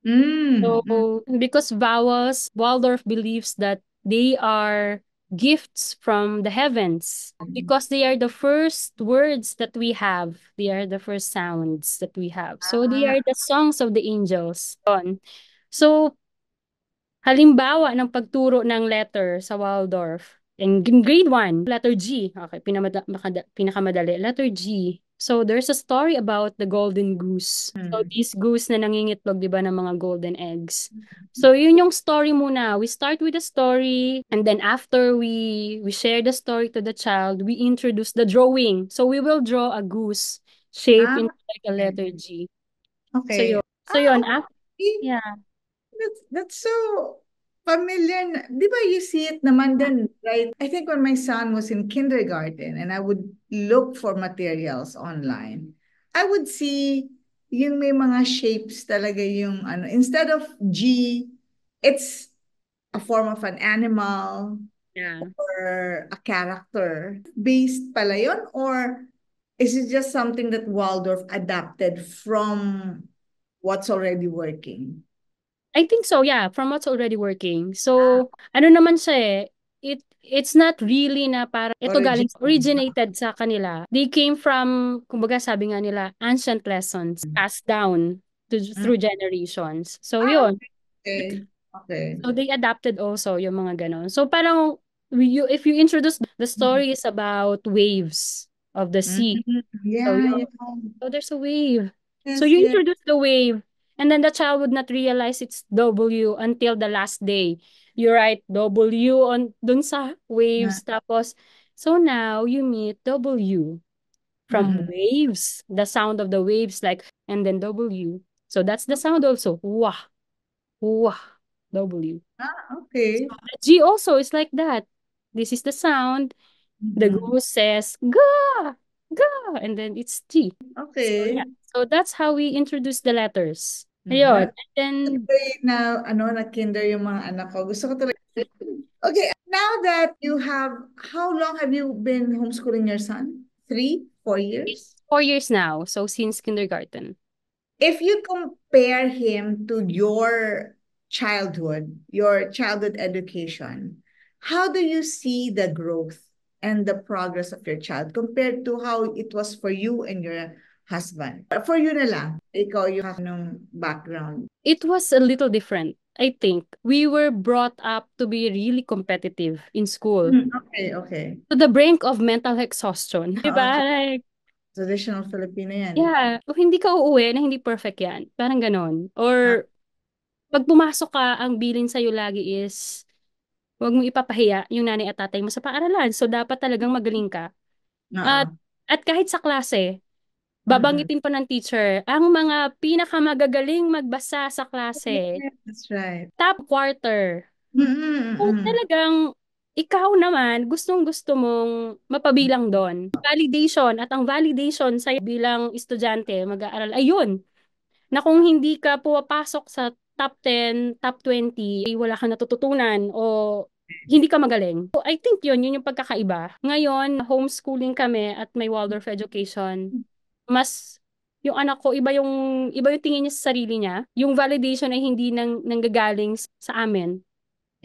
Mm, mm, So, because vowels, Waldorf believes that they are gifts from the heavens because they are the first words that we have. They are the first sounds that we have. So, they are ah, the songs of the angels. Yun. So, halimbawa ng pagturo ng letter sa Waldorf. In grade 1, letter G. Okay, pinakamadali. Letter G. So, there's a story about the golden goose. So, mm. this goose na nangingitlog, di ba, ng mga golden eggs. So, yun yung story muna. We start with the story, and then after we share the story to the child, we introduce the drawing. So, we will draw a goose shape Ah, into like a okay. letter G. So, Okay. yun. So, yun. Okay. Yeah. That's so familiar. Di ba you see it naman din, right? I think when my son was in kindergarten and I would look for materials online, I would see yung may mga shapes talaga yung ano. Instead of G, it's a form of an animal Yeah. or a character. Based pala yun? Or is it just something that Waldorf adapted from what's already working? I think so, yeah, from what's already working. So, ano naman siya eh, it's not really na para ito galing Origin. originated sa kanila. They came from, kumbaga sabi nga nila, ancient lessons passed down Mm. through generations. So Ah, yun. okay. Okay. So they adapted also yung mga ganon. So parang if you introduce the story is about waves of the sea. Mm. So Yeah, yun. yeah. So there's a wave. So Yes, you yes. introduce the wave, and then the child would not realize it's W until the last day. You write W on dun sa Yeah. waves. Tapos, so now you meet W from Mm-mm. waves, the sound of the waves, like, and then W. So that's the sound also. Wah, wah, W. Ah, okay. G also is like that. This is the sound. The Mm-mm. goose says, ga, ga, and then it's G. So yeah. Okay. So that's how we introduce the letters. Mm. Ayun. And then, Na ano na kinder yung mga anak ko. Gusto ko talaga. Okay, now that you have, how long have you been homeschooling your son? 3, 4 years? it's 4 years now. So since kindergarten. If you compare him to your childhood education, how do you see the growth and the progress of your child compared to how it was for you and your husband? For you na lang, ikaw you have no background. It was a little different. I think we were brought up to be really competitive in school. Okay, okay. To the brink of mental exhaustion. Diba? Oo, Like, traditional Filipino yan. yeah, kung hindi ka uuwi na hindi perfect yan. Parang ganon. Ah, Or, pag pumasok ka, ang bilin sa'yo lagi is, huwag mo ipapahiya yung nanay at tatay mo sa paaralan. So, dapat talagang magaling ka. At, oo. at kahit sa klase, Mm-mm. babanggitin pa ng teacher, ang mga pinakamagagaling magbasa sa klase, Yes, that's right. top quarter. Mm-mm, Kung mm-mm. talagang ikaw naman, gustong-gusto mong mapabilang doon. Validation at ang validation sa bilang estudyante, mag-aaral, ayun, na kung hindi ka pumapasok sa top 10, top 20, ay wala kang natututunan o hindi ka magaling. So, I think yun yung pagkakaiba. Ngayon, homeschooling kami at may Waldorf education. Mas yung anak ko, iba yung tingin niya sa sarili niya. Yung validation ay hindi nanggagaling sa amin.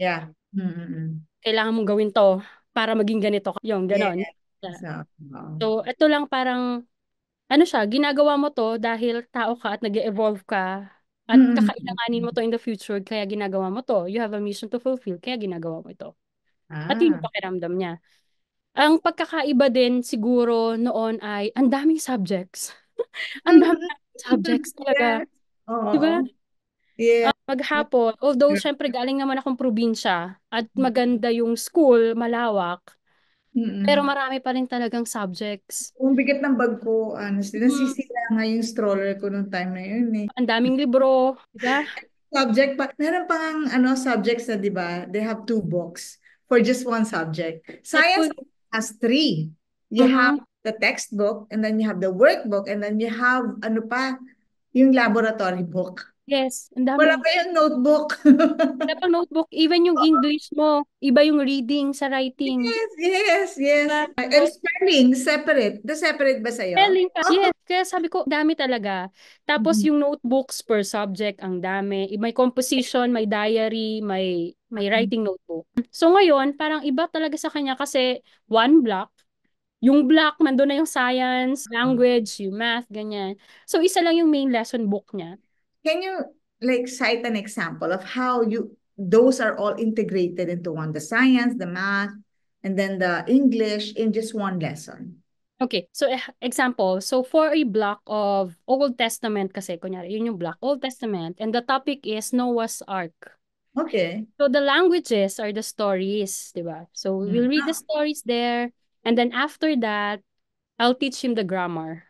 Yeah. Mm-mm. Kailangan mong gawin to para maging ganito ka. Yung Yes. ganon. So, oo. So, ito lang parang ano siya, ginagawa mo to dahil tao ka at nag-evolve ka at Mm-mm. kakailanganin mo to in the future, kaya ginagawa mo to. You have a mission to fulfill, kaya ginagawa mo ito. At yun yung Ah. pakiramdam niya. Ang pagkakaiba din siguro noon ay ang daming subjects. Ang daming Mm-mm. subjects talaga. Yes. Oo. Di ba? Yes. Maghapon, although syempre galing naman akong probinsya at maganda yung school, malawak, pero Mm-mm. marami pa rin talagang subjects. Ang bigat ng bag ko, honestly. Mm, Nasisira nga yung stroller ko nung time na yun eh. ang daming libro, di ba? Subject pa. Meron pang ano, subjects na, di ba? They have 2 books for just one subject. Science Ito, has 3. You have uh the textbook, and then you have the workbook, and then you have, ano pa, yung laboratory book. yes, ang Wala dami. pa yung notebook. Wala pang notebook, even yung English mo, iba yung reading sa writing. Yes, yes, yes. Diba? And spelling, separate. The separate ba sa'yo? Spelling pa. Oh. Yes, kaya sabi ko, dami talaga. Tapos Mhm. yung notebooks per subject, ang dami. May composition, may diary, may writing notebook. So ngayon, parang iba talaga sa kanya kasi one block, yung block, nandun na yung science, language, yung math, ganyan. So isa lang yung main lesson book niya. Can you like cite an example of how those are all integrated into one, the science, the math, and then the English in just one lesson? Okay, so example, so for a block of Old Testament kasi, kunyari, yun yung block, Old Testament, and the topic is Noah's Ark. Okay. So the languages are the stories, di ba? So we'll read the stories there, and then after that, I'll teach him the grammar.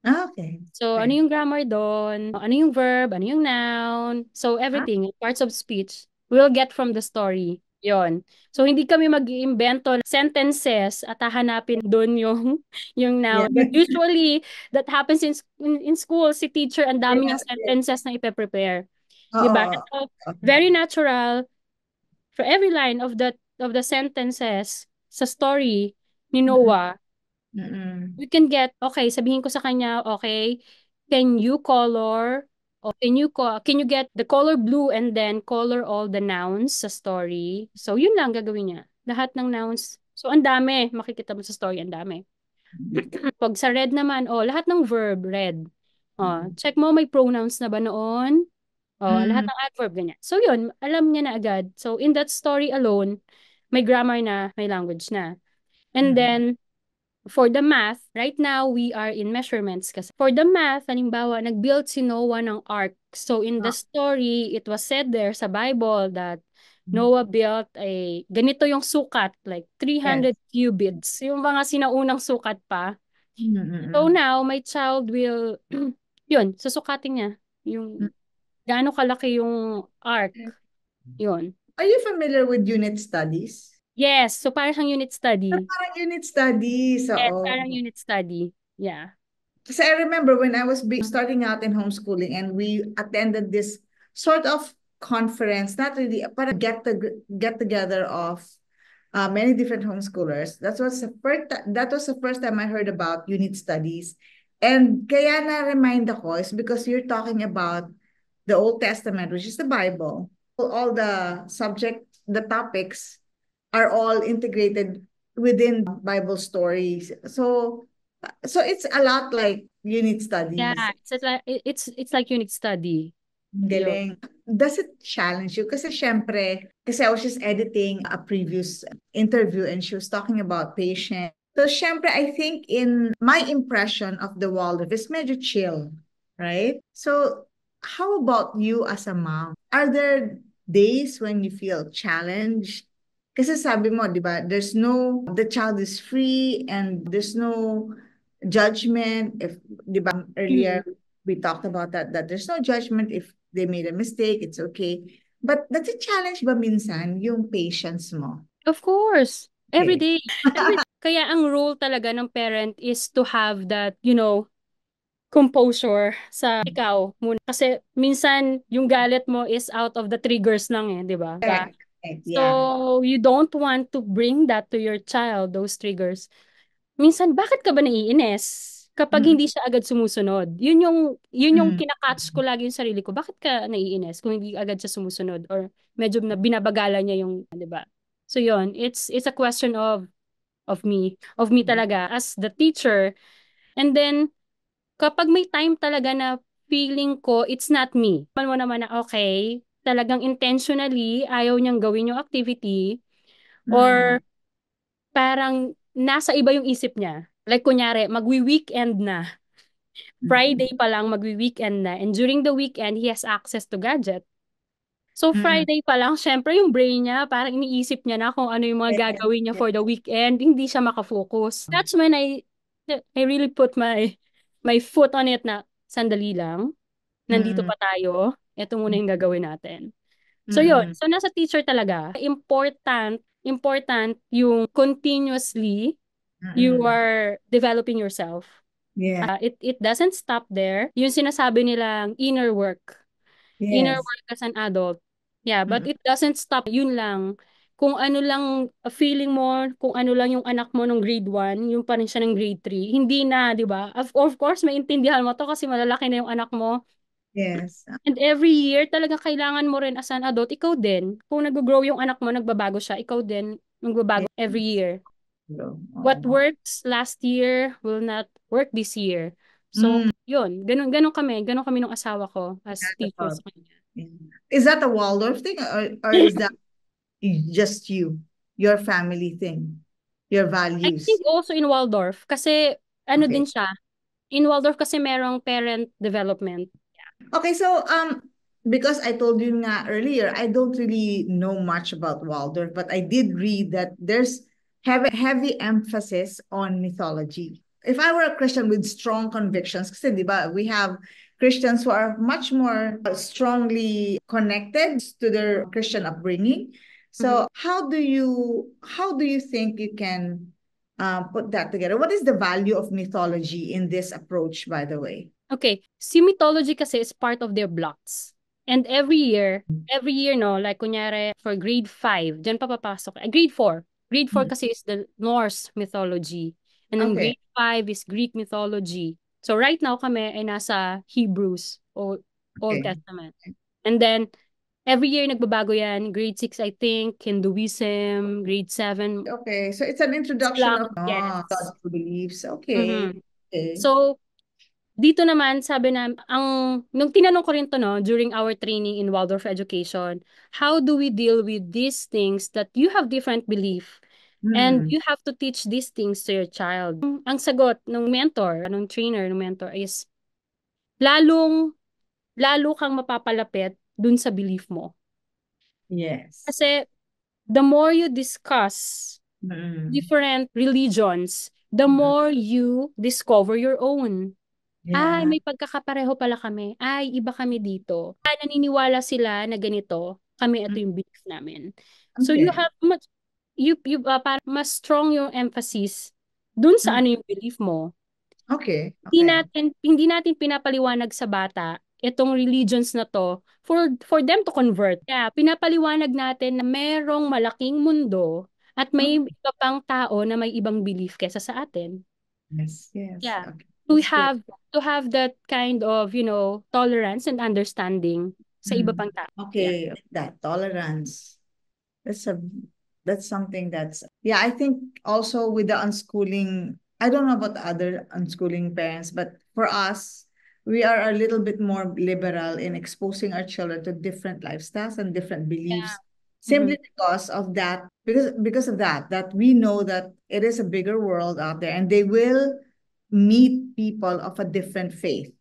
Okay. So ano Okay. yung grammar doon? Ano yung verb? Ano yung noun? So Ah, everything, parts of speech, we'll get from the story. Yon. So hindi kami mag-iimbento ng sentences at hahanapin doon yung yung yeah. noun. But usually that happens in school, si teacher ang dami niyang Yes, yes. sentences na ipe-prepare. 'Di ba? Oo. So Okay. very natural for every line of the sentences sa story ni Mm-mm. Noah, Mm-mm. we can get, okay, sabihin ko sa kanya, okay, can you color, o can you get the color blue and then color all the nouns sa story? So, yun lang gagawin niya. Lahat ng nouns. So, ang dami. Makikita mo sa story, ang dami. Pag sa red naman, lahat ng verb, red. Check mo, may pronouns na ba noon? Lahat Mm, ng adverb, ganyan. So, yun, alam niya na agad. So, in that story alone, may grammar na, may language na. And mm, then, for the math, right now, we are in measurements. Kasi for the math, halimbawa, nag-build si Noah ng ark. So, in the ah, story, it was said there sa Bible that mm, Noah built ganito yung sukat, like yes. 300 cubits. Yung mga sinaunang sukat pa. Mm, So mm, now, my child will, yun, susukatin niya. mm. Yung, gaano kalaki yung ark. Yun. Are you familiar with unit studies? Yes, so parang siyang unit study. Parang unit studies, Yes, oo. parang unit study. Yeah. Kasi I remember when I was starting out in homeschooling and we attended this sort of conference, not really, but a get together of many different homeschoolers. That was the first time I heard about unit studies. And kaya na-remind ako is because you're talking about the Old Testament, which is the Bible. All the topics are all integrated within Bible stories. So it's a lot like unit Yeah, studies. it's like unit study. Yo. Galing. Does it challenge you? Kasi I was just editing a previous interview and she was talking about patience. So syempre, I think in my impression of the Waldorf is medyo chill, right? So how about you as a mom? Are there days when you feel challenged? Kasi sabi mo, di ba, the child is free and there's no judgment. If, di ba, Mm. earlier we talked about that there's no judgment if they made a mistake, it's okay. But that's a challenge ba minsan, yung patience mo? Of course. Every Okay. day. Every Kaya ang role talaga ng parent is to have that, composure sa ikaw muna. Kasi minsan yung galit mo is out of the triggers lang di ba? Correct. Correct. Yeah. So, you don't want to bring that to your child, those triggers. Minsan, bakit ka ba naiinis? Kapag Mm, hindi siya agad sumusunod. Yun yung mm, kinakatch ko lagi yung sarili ko. Bakit ka naiinis kung hindi agad siya sumusunod or medyo na binabagalan niya yung, 'di ba? So yun, it's a question of me talaga as the teacher. And then kapag may time talaga na feeling ko it's not me. Mo naman na okay, talagang intentionally ayaw niyang gawin yung activity mm, or parang nasa iba yung isip niya. Like kunyari, magwi-weekend na. mm, Friday pa lang magwi-weekend na. And during the weekend, he has access to gadget. So mm. Friday pa lang, syempre yung brain niya, parang iniisip niya na kung ano yung mga Yes, gagawin niya yes. for the weekend. Hindi siya makafocus. That's when I really put my foot on it na sandali lang. Nandito Mm, pa tayo. Ito muna yung gagawin natin. So yun, mm, so nasa teacher talaga. Important yung continuously you mm. are developing yourself. Yeah. It doesn't stop there. Yung sinasabi nilang inner Yes. work as an adult. Yeah, but Mm, it doesn't stop. Yun lang. Kung ano lang feeling mo, kung ano lang yung anak mo nung grade 1, yung pa rin siya ng grade 3. Hindi na, di ba? Of course, maintindihan mo to kasi malalaki na yung anak mo. yes. And every year, talaga kailangan mo rin as an adult, ikaw din. Kung nag-grow yung anak mo, nagbabago siya, ikaw din, magbabago every Yes. year. Oo What nga. works last year will not work this year. So, Mm, yun. Ganun kami nung asawa ko as that's teachers all. sa kanya. Yeah. Is that a Waldorf thing or is that just your family thing, your I values? think also in Waldorf, kasi ano Okay. din siya, in Waldorf kasi merong parent development. Okay, so because I told you nga earlier, I don't really know much about Waldorf, but I did read that there's heavy emphasis on mythology. If I were a Christian with strong convictions, kasi di ba, we have Christians who are much more strongly connected to their Christian upbringing. Mhm. So how do you think you can put that together? What is the value of mythology in this approach, by the way? Okay, si mythology kasi is part of their blocks. And every year no, like kunyari for grade 5, dyan pa papasok. Grade 4. Grade 4 Hmm. kasi is the Norse mythology. And then Okay. grade 5 is Greek mythology. So right now kami ay nasa Hebrews o Old Okay. Testament. And then Every year nagbabago yan. Grade 6, I think, Hinduism, grade 7, Okay, so it's an introduction Islam. of Yes. God's beliefs. Okay. Mhm. Okay. So, dito naman, sabi na, nung tinanong ko rin to, no, during our training in Waldorf Education, how do we deal with these things that you have different belief and Hmm. you have to teach these things to your child? Ang sagot ng mentor, ng trainer, ng mentor is, lalong, lalo kang mapapalapit dun sa belief mo. Yes. Kasi, the more you discuss Mm. different religions, the Mm. more you discover your own. Ay, Yeah. may pagkakapareho pala kami. Ay, iba kami dito. Ay, naniniwala sila na ganito. Kami, ito Mm. yung belief namin. So you Okay. have much, para mas strong yung emphasis dun sa Mm. ano yung belief mo. Okay. Hindi Okay. natin, hindi natin pinapaliwanag sa bata itong religions na to for them to convert. Kaya pinapaliwanag natin na merong malaking mundo at may Okay. iba pang tao na may ibang belief kesa sa atin. Yes. Yes. Yeah. Okay. To That's good. have to have that kind of, tolerance and understanding sa iba Mm. pang tao. Yeah. Okay. That tolerance. That's a that's something that's yeah, I think also with the unschooling, I don't know about the other unschooling parents, but for us, we are a little bit more liberal in exposing our children to different lifestyles and different Yeah. beliefs Mhm. simply because of that, because of that, that we know that it is a bigger world out there and they will meet people of a different faith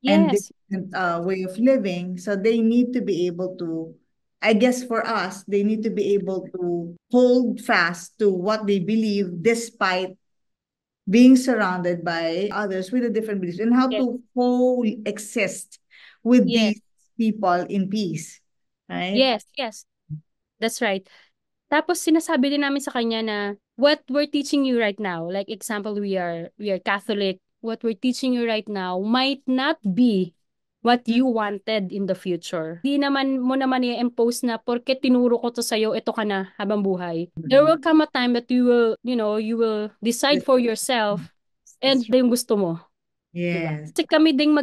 and Yes. different way of living. So they need to be able to, I guess for us, they need to be able to hold fast to what they believe despite being surrounded by others with a different beliefs and how Yes. to coexist with Yes. these people in peace. Right? Yes. Yes. That's right. Tapos sinasabi din namin sa kanya na what we're teaching you right now, like example, we are Catholic, what we're teaching you right now might not be what Mm. you wanted in the future. Di naman mo naman i-impose na porke tinuro ko to sa'yo, ito ka na habang buhay. There will come a time that you will decide for yourself and That's ito right. yung gusto mo. Diba? Yes. Kasi kami ding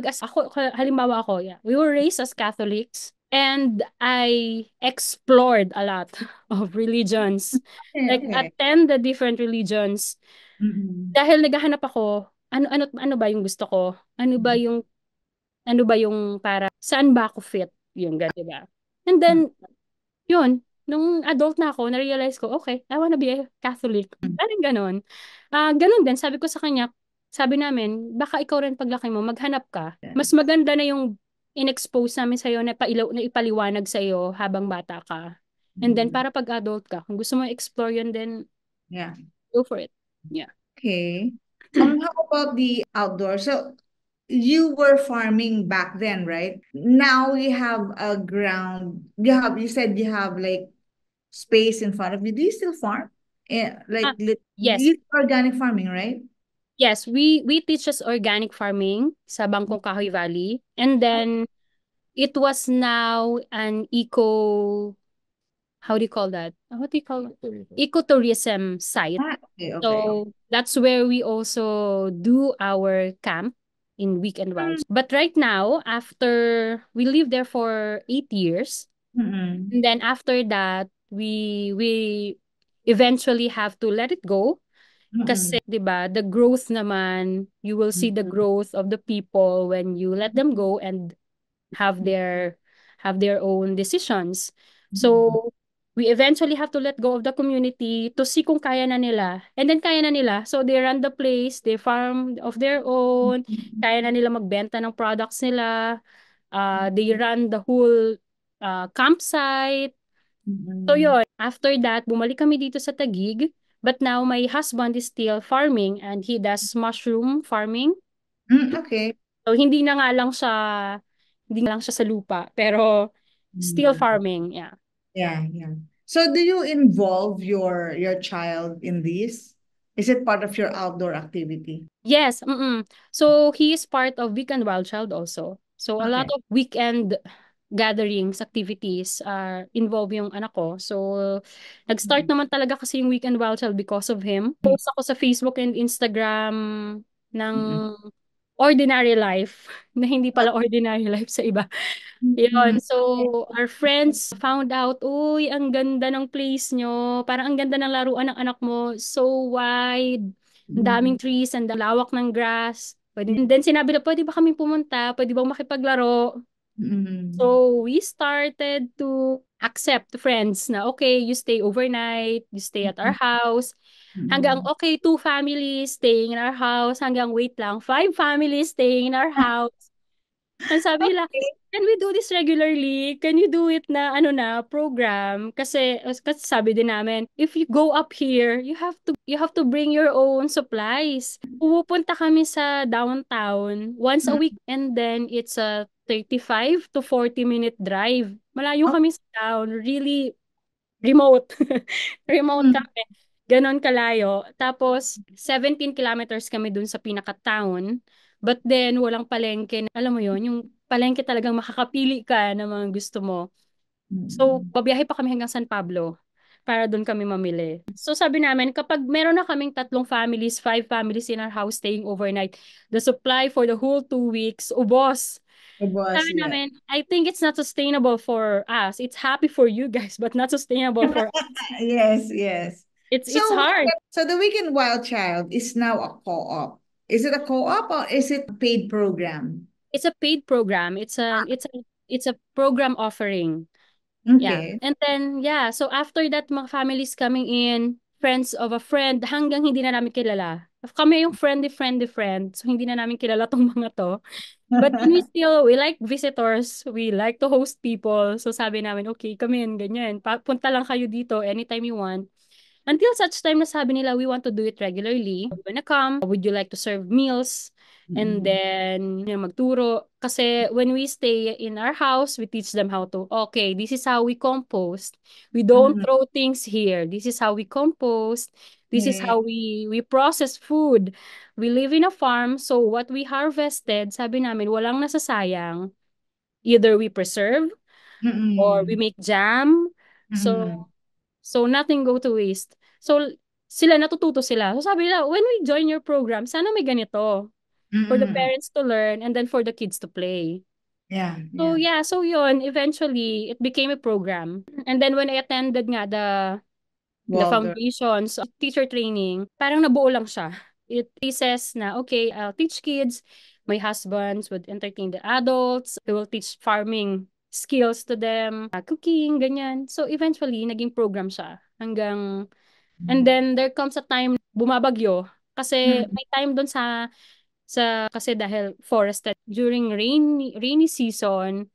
halimbawa ako, yeah, we were raised as Catholics and I explored a lot of religions. Okay, Like okay. attend the different religions Mm-mm. dahil naghahanap ako, ano ba yung gusto ko? Ano ba yung para saan ba ako fit? Yung ganun, diba? And then yun, nung adult na ako, na-realize ko, okay, I wanna be a Catholic. Parang ganun. Ganun din, sabi ko sa kanya, sabi namin, baka ikaw rin paglaki mo, maghanap ka. Mas Yes. maganda na yung in-expose namin sa'yo, na ipaliwanag sa'yo habang bata ka. And then, Mm. para pag adult ka, kung gusto mo explore yun, then Yeah. go for it. Yeah. Okay. How about the outdoor? So you were farming back then, right? Now you have a ground. You said you have like space in front of you. Do you still farm? Yeah, Ah, like yes. you organic farming, right? Yes, we teach us organic farming sa Bangkok Kahoy Valley. And then, it was now an how do you call that? What do you call it? Ecotourism site. Okay, okay. So that's where we also do our camp in weekend Mm. rounds. But right now, after we lived there for 8 years, Mm-mm. and then after that, we eventually have to let it go. Mm-mm. Kasi, 'di ba, the growth naman, you will see the growth of the people when you let them go and have their have their own decisions. Mm-mm. So we eventually have to let go of the community to see kung kaya na nila. And then kaya na nila. So they run the place, they farm of their own, kaya na nila magbenta ng products nila. They run the whole campsite. So Mm-mm. yun, after that, bumalik kami dito sa Taguig. But now my husband is still farming and he does mushroom farming. Okay. So hindi nga lang siya sa lupa, pero still Mm. farming, yeah. Yeah, yeah. So do you involve your child in this? Is it part of your outdoor activity? Yes, mm. So he is part of Weekend Wild Child also. So a lot Okay. of weekend gatherings, activities involve yung anak ko. So nag-start naman talaga kasi yung Weekend Wild Child because of him. Post ako sa Facebook and Instagram ng Mm-mm. ordinary life na hindi pala ordinary life sa iba. Yun. Mm-mm. So, our friends found out, uy, ang ganda ng place nyo. Parang ang ganda ng laruan ng anak mo. So wide. Ang daming Mm-mm. trees, ang lawak ng grass. Pwede, and then sinabi na, pwede ba kami pumunta? Pwede bang makipaglaro? Mm-mm. So, we started to accept friends na, okay, you stay overnight, you stay at our house. Hanggang, Mm-mm. okay, 2 families staying in our house. Hanggang, wait lang, 5 families staying in our house. Ang sabi nila, Okay. can we do this regularly? Can you do it na ano na program? Kasi sabi din namin, if you go up here, you have to bring your own supplies. Pumupunta kami sa downtown once a Mm. week and then it's a 35 to 40 minute drive. Malayo kami sa town, really remote. Remote Mm. kami. Ganon kalayo. Tapos, 17 kilometers kami dun sa pinaka-town. But then, walang palengke. Alam mo yon yung palengke talagang makakapili ka ng mga gusto mo. So, Mm. babiyahe pa kami hanggang San Pablo para doon kami mamili. So, sabi namin, kapag meron na kaming 3 families, 5 families in our house staying overnight, the supply for the whole 2 weeks, ubos. It was, Sabi yeah. namin, I think it's not sustainable for us. It's happy for you guys, but not sustainable for us. Yes, yes. It's So, hard. so the Weekend Wild Child is now a co-op. Is it a co-op or is it a paid program? It's a paid program. It's a program offering. Yeah. Okay. And then yeah, so after that mga families coming in, friends of a friend hanggang hindi na namin kilala. Kami yung friendly friend. So hindi na namin kilala tong mga to. But then we like visitors. We like to host people. So sabi namin, okay, kami yun, ganyan. Punta lang kayo dito anytime you want. Until such time na sabi nila, we want to do it regularly. You wanna come? Would you like to serve meals? And Mm. then, magturo. Kasi when we stay in our house, we teach them how to, okay, this is how we compost. We don't Mm. throw things here. This is how we compost. This is Yeah. how we process food. We live in a farm, so what we harvested, sabi namin, walang nasasayang. Either we preserve or we Mm. make jam. So, Mm. so nothing go to waste. So, natututo sila. So sabi nila, when we join your program, sana may ganito for the Mm. parents to learn and then for the kids to play. Yeah, So yeah. yeah, so yun, eventually, it became a program. And then when I attended nga the Waldorf. foundations, teacher training, parang nabuo lang siya. It says na, okay, I'll teach kids, my husbands would entertain the adults, they will teach farming skills to them, cooking, ganyan. So eventually, naging program siya. And then there comes a time bumabagyo. Kasi Mm. may time doon kasi dahil forested during rainy season,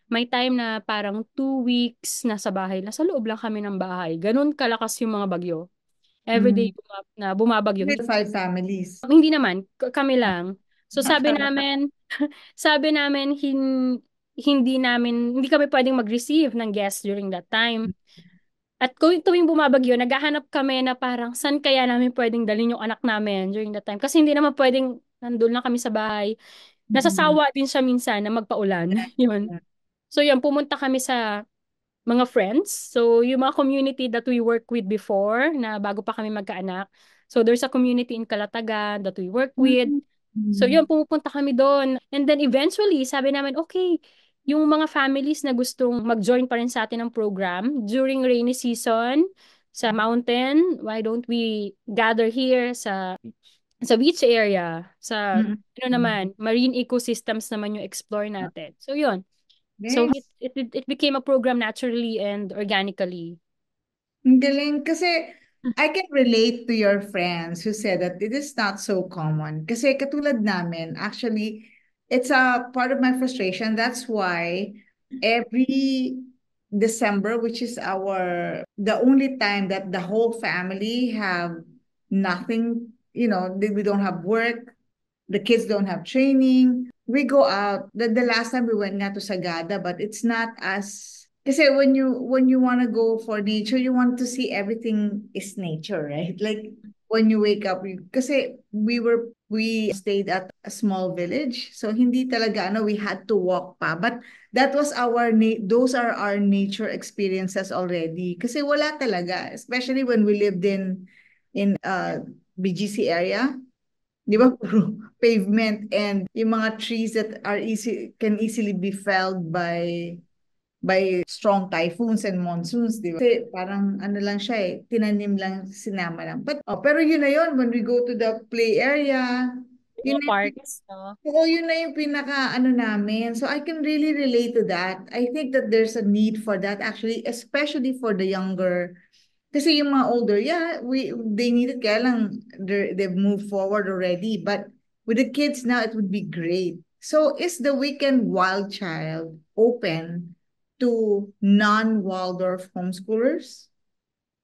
may time na parang 2 weeks nasa bahay. Nasa loob lang kami ng bahay. Ganun kalakas yung mga bagyo. Mm. Everyday na bumabagyo. With 5 families. Hindi naman, kami lang. So sabi namin hindi kami pwedeng mag-receive ng guests during that time. At kung tuwing bumabagyo, naghahanap kami na parang saan kaya namin pwedeng dalhin yung anak namin during that time. Kasi hindi naman pwedeng nandun lang kami sa bahay. Mm. Nasasawa din siya minsan na magpaulan. Yun. So yun, pumunta kami sa mga friends. So yung mga community that we work with before, na bago pa kami magkaanak. So there's a community in Calatagan that we work with. So Mm. yun, pumupunta kami doon. And then eventually, sabi namin, okay, yung mga families na gustong mag-join pa rin sa atin ng program during rainy season sa mountain, why don't we gather here sa beach area, sa Mm. naman, marine ecosystems naman yung explore natin. So yun. So Yes. it became a program naturally and organically. Ang galing. Kasi I can relate to your friends who said that it is not so common. Kasi katulad namin, actually, it's a part of my frustration. That's why every December, which is the only time that the whole family have nothing, we don't have work, the kids don't have training. We go out. The last time we went nga to Sagada, but it's not as kasi when you want to go for nature, you want to see everything is nature, right? Like when you wake up, kasi we stayed at a small village, so hindi talaga we had to walk pa. But that was those are our nature experiences already. Kasi wala talaga, especially when we lived in BGC area. Di ba? Puro pavement and yung mga trees that are can easily be felled by strong typhoons and monsoons, di ba? Kasi parang ano lang siya eh, tinanim lang, sinama lang. Pero yun na yun, when we go to the play area, yun Mga na yung, parks, no? oo, yun na yung pinaka ano namin. So I can really relate to that. I think that there's a need for that actually, especially for the younger. Kasi yung mga older, yeah, they need it, kaya lang they've moved forward already. But with the kids now, it would be great. So is the Weekend Wild Child open to non-Waldorf homeschoolers?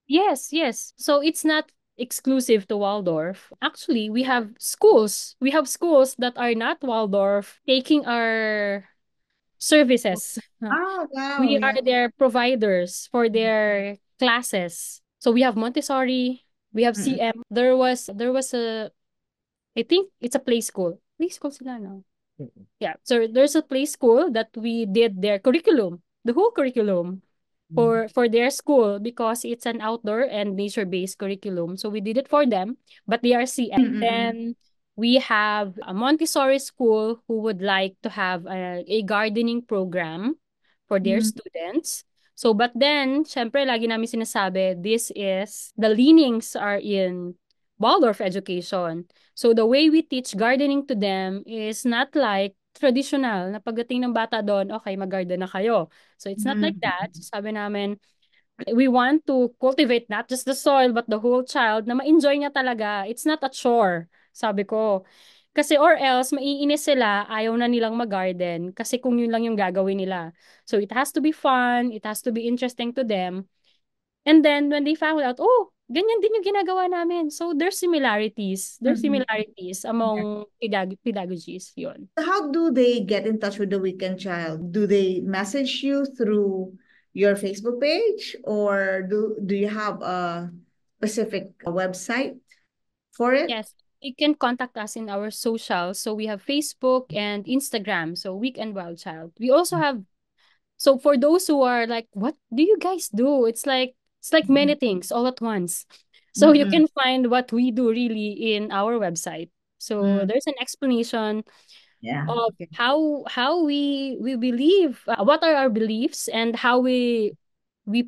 Yes, yes. So it's not exclusive to Waldorf. Actually, we have schools. We have schools that are not Waldorf taking our services. Oh, wow, We yeah. are their providers for their classes. So we have Montessori, we have Mm-mm. CM. There was a, I think it's a play school. Play school sila, no? Yeah. So there's a play school that we did their curriculum, the whole curriculum for their school because it's an outdoor and nature-based curriculum. So we did it for them, but they are CM. Mm-mm. Then we have a Montessori school who would like to have a gardening program for their Mm-mm. students. So, but then, syempre, lagi namin sinasabi, this is, the leanings are in Waldorf education. So, the way we teach gardening to them is not like traditional na pagdating ng bata doon, okay, mag-garden na kayo. So, it's not like that. So, sabi namin, we want to cultivate not just the soil but the whole child na ma-enjoy niya talaga. It's not a chore, sabi ko. Kasi or else, maiinis sila, ayaw na nilang mag-garden kasi kung yun lang yung gagawin nila. So it has to be fun, it has to be interesting to them. And then when they found out, oh, ganyan din yung ginagawa namin. So there's similarities. There's Mm-mm. similarities Yeah. among pedagogies, yun. How do they get in touch with the Weekend Child? Do they message you through your Facebook page, or do you have a specific website for it? Yes, you can contact us in our socials. So we have Facebook and Instagram. So Weekend Wild Child. We also have, so for those who are like, what do you guys do? It's like many things all at once. So you Mm-mm. can find what we do really in our website. So Mm. there's an explanation Yeah. of Okay. how we believe, what are our beliefs and how we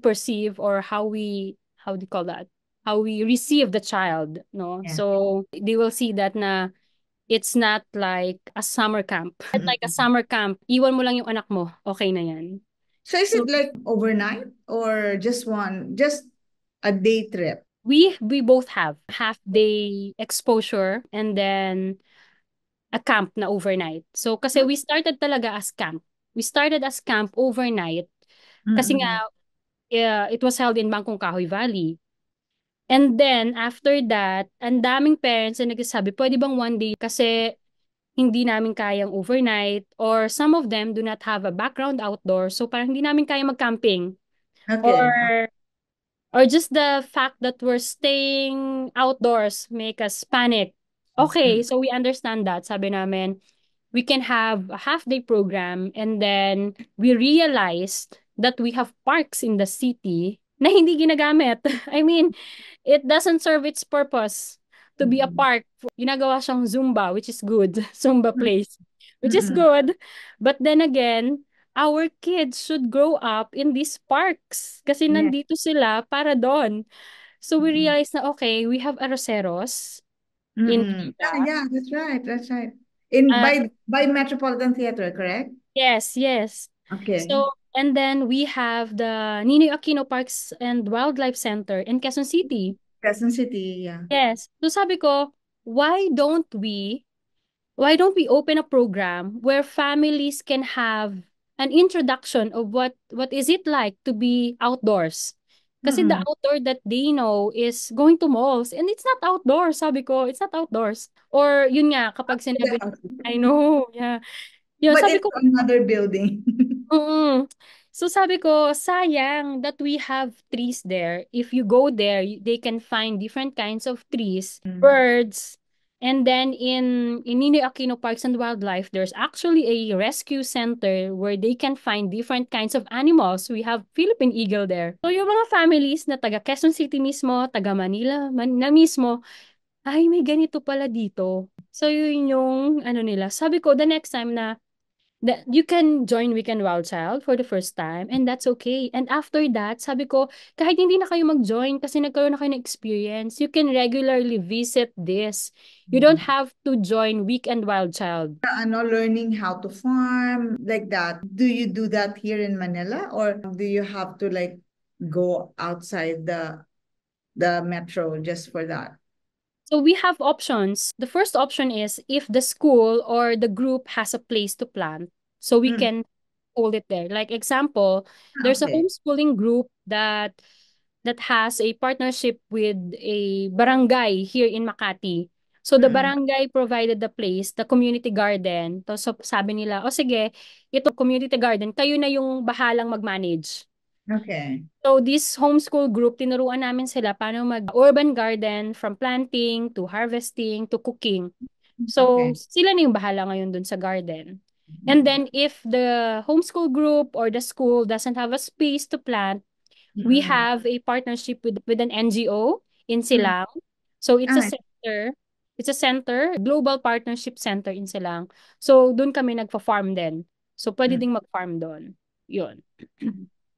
perceive, or how do you call that, how we receive the child, no? Yeah. So they will see that na it's not like a summer camp. Not like a Mm-mm. summer camp, iwan mo lang yung anak mo, okay na yan. So is So it like overnight or just a day trip? we both have half day exposure and then a camp na overnight. So kasi we started talaga as camp. We started as camp overnight kasi Mm-mm. nga, it was held in Bangkong Kahoy Valley. And then, after that, ang daming parents na nagsasabi, pwede bang one day kasi hindi namin kayang overnight, or some of them do not have a background outdoor, so parang hindi namin kaya mag-camping. Or Okay. or just the fact that we're staying outdoors make us panic. Okay, Mm. so we understand that. Sabi namin, we can have a half-day program, and then we realized that we have parks in the city na hindi ginagamit. I mean, it doesn't serve its purpose to be a Mm-mm. park. Ginagawa siyang Zumba, which is good. Zumba place, which is Mm-mm. good. But then again, our kids should grow up in these parks kasi Yeah. nandito sila para doon. So we Mm-mm. realized na, okay, we have Arroceros in Mm-mm. Yeah, Manila. yeah, that's right. That's right. In Uh, by Metropolitan Theater, correct? yes, yes. Okay. So, and then we have the Ninoy Aquino Parks and Wildlife Center in Quezon City. Quezon City, yeah. Yes. So sabi ko, why don't we why don't we open a program where families can have an introduction of what is it like to be outdoors? Kasi the Mm-mm. outdoor that they know is going to malls, and it's not outdoors, sabi ko, it's not outdoors. Or yun nga, kapag sinabi, I know, yeah. Yun, But sabi it's ko, another building. mm. So sabi ko, sayang that we have trees there. If you go there, they can find different kinds of trees, Mm. birds. And then in Ninoy Aquino Parks and Wildlife, there's actually a rescue center where they can find different kinds of animals. We have Philippine eagle there. So yung mga families na taga Quezon City mismo, taga Manila na mismo, ay, may ganito pala dito. So, yun yung ano nila. Sabi ko, the next time na that you can join Weekend Wild Child for the first time and that's okay. And after that, sabi ko, kahit hindi na kayo mag-join kasi nagkaroon na kayo ng experience, you can regularly visit this. You don't have to join Weekend Wild Child. Ano, learning how to farm, like that. Do you do that here in Manila, or do you have to like go outside the metro just for that? So we have options. The first option is if the school or the group has a place to plant, so we Mm. can hold it there. Like example, there's a Okay. homeschooling group that has a partnership with a barangay here in Makati. So the Mm-mm. barangay provided the place, the community garden. So sabi nila, o sige, ito community garden, kayo na yung bahalang mag-manage. Okay. So this homeschool group, tinuruan namin sila paano mag-urban garden from planting to harvesting to cooking. So Okay. sila na yung bahala ngayon dun sa garden. And then if the homeschool group or the school doesn't have a space to plant, we Mm-mm. have a partnership with an NGO in Mm. Silang. So it's a Ah, center. It's a center, global partnership center in Silang. So doon kami nagfa-farm din. So pwede mm. ding mag-farm doon. Yun.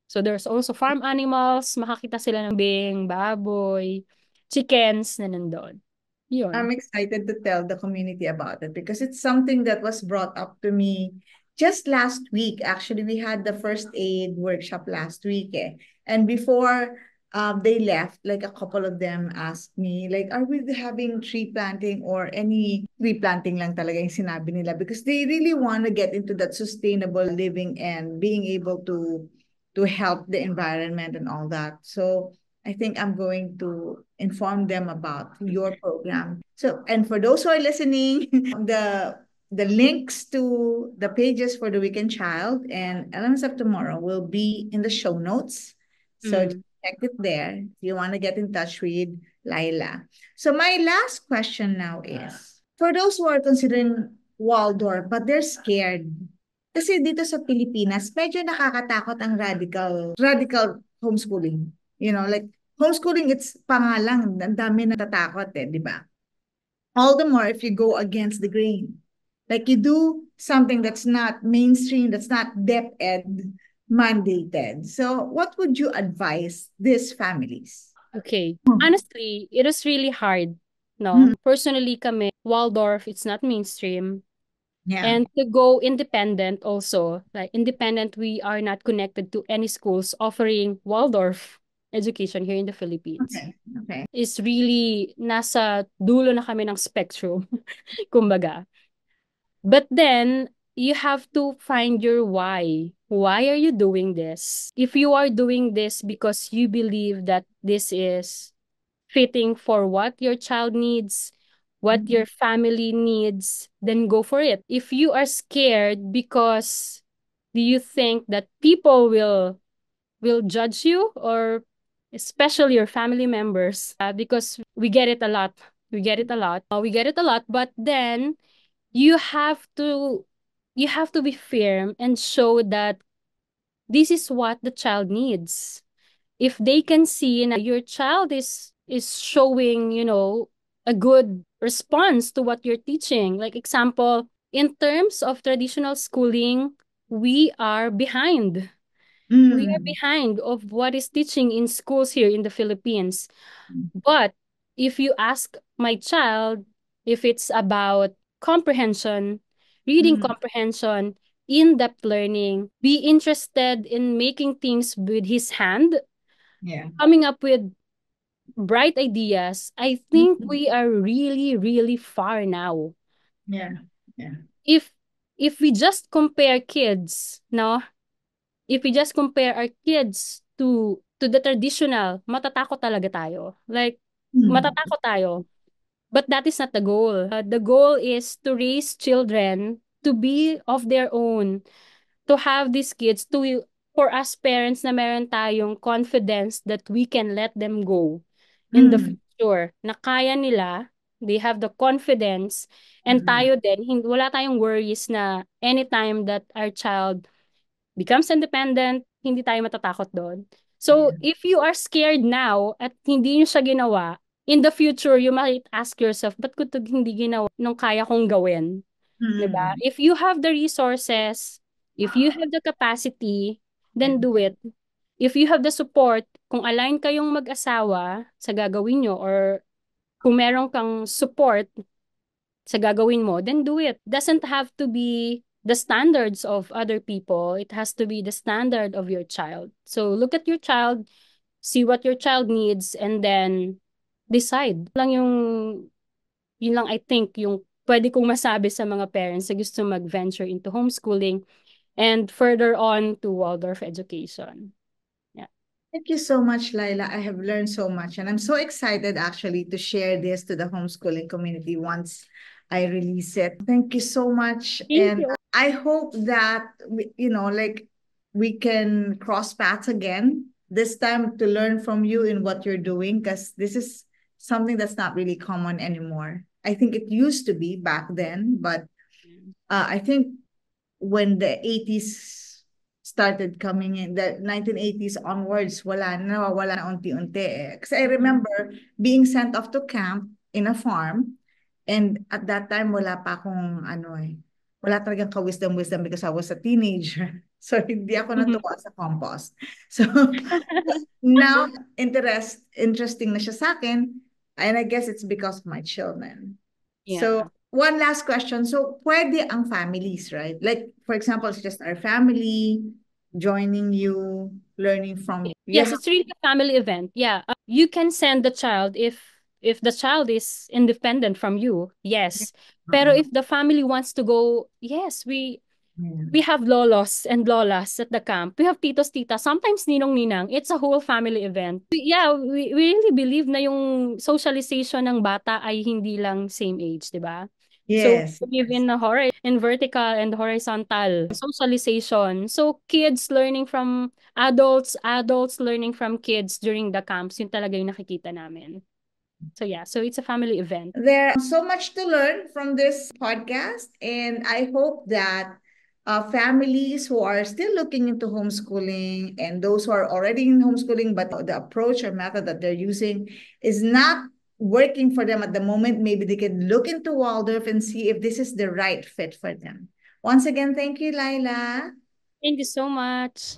So there's also farm animals, makakita sila ng bing, baboy, chickens na nandun. I'm Yun. excited to tell the community about it because it's something that was brought up to me just last week. Actually, we had the first aid workshop last week. Eh. And before they left, like a couple of them asked me, like, are we having tree planting or any tree planting lang talaga yung sinabi nila? Because they really want to get into that sustainable living and being able to help the environment and all that. So I think I'm going to inform them about your program. So, and for those who are listening, the links to the pages for the Weekend Child and Elements of Tomorrow will be in the show notes. So just Mm. check it there if you want to get in touch with Laila. So my last question now is, for those who are considering Waldorf, but they're scared. Kasi dito sa Pilipinas, medyo nakakatakot ang radical homeschooling. You know, like homeschooling, it's pangalang, ang dami natatakot eh, di ba? All the more if you go against the grain. Like you do something that's not mainstream, that's not dep ed mandated. So what would you advise these families? Okay. Hmm. Honestly, it is really hard. Hmm. No? Personally kami, Waldorf, it's not mainstream. Yeah. And to go independent also, like independent, we are not connected to any schools offering Waldorf education here in the Philippines. Okay. Okay. Is really nasa dulo na kami ng spectrum, kumbaga. But then, you have to find your why. Why are you doing this? If you are doing this because you believe that this is fitting for what your child needs, what Mhm. your family needs, then go for it. If you are scared because do you think that people will judge you, or especially your family members, because we get it a lot. We get it a lot. We get it a lot, but then you have to you have to be firm and show that this is what the child needs. If they can see na your child is showing, a good response to what you're teaching. Like example, in terms of traditional schooling, we are behind. We are Mm. behind of what is teaching in schools here in the Philippines. But if you ask my child if it's about comprehension, reading Mm. comprehension, in-depth learning, be interested in making things with his hand, Yeah. coming up with bright ideas, I think Mhm. we are really, really far now. Yeah. Yeah. If if we just compare kids, no? If we just compare our kids to the traditional, matatakot talaga tayo. Like, Mm. matatakot tayo. But that is not the goal. The goal is to raise children to be of their own, to have these kids, for us parents na meron tayong confidence that we can let them go in the Mm. future, na kaya nila, they have the confidence, and Mm. tayo din, wala tayong worries na anytime that our child becomes independent, hindi tayo matatakot doon. So, Yeah. if you are scared now at hindi nyo siya ginawa, in the future, you might ask yourself, ba't ko ito hindi ginawa nung kaya kong gawin? Diba? Mm. If you have the resources, if you have the capacity, then do it. If you have the support, kung align kayong mag-asawa sa gagawin nyo, or kung meron kang support sa gagawin mo, then do it. Doesn't have to be the standards of other people. It has to be the standard of your child. So look at your child, see what your child needs, and then decide. Lang yung, yun lang I think yung pwede kong masabi sa mga parents na gusto mag-venture into homeschooling and further on to Waldorf education. Yeah. Thank you so much, Laila. I have learned so much, and I'm so excited actually to share this to the homeschooling community once I release it. Thank you so much, Thank and you. I hope that like we can cross paths again this time to learn from you in what you're doing, because this is something that's not really common anymore. I think it used to be back then, but I think when the 80s started coming in, the 1980s onwards, wala na, nawawala na unti-unti eh. Kasi I remember being sent off to camp in a farm, and at that time, wala pa akong wala talagang ka-wisdom because I was a teenager. So, hindi ako natuwa sa compost. So, now, interesting na siya sa akin, and I guess it's because of my children. So, Yeah. one last question. So, pwede ang families, right? Like, for example, it's just our family joining you, learning from you. Yes, it's really a family event. Yeah. You can send the child if the child is independent from you. Yes. Pero if the family wants to go, yes, we have lolos and lolas at the camp. We have titos, tita, sometimes ninong ninang. It's a whole family event. Yeah, we really believe na yung socialization ng bata ay hindi lang same age, di ba? So Yes. we believe in vertical and horizontal socialization. So kids learning from adults, adults learning from kids during the camps, yun talaga yung nakikita namin. So yeah, so it's a family event. There's so much to learn from this podcast, and I hope that families who are still looking into homeschooling and those who are already in homeschooling, but the approach or method that they're using is not working for them at the moment, maybe they can look into Waldorf and see if this is the right fit for them. Once again, thank you, Laila. Thank you so much.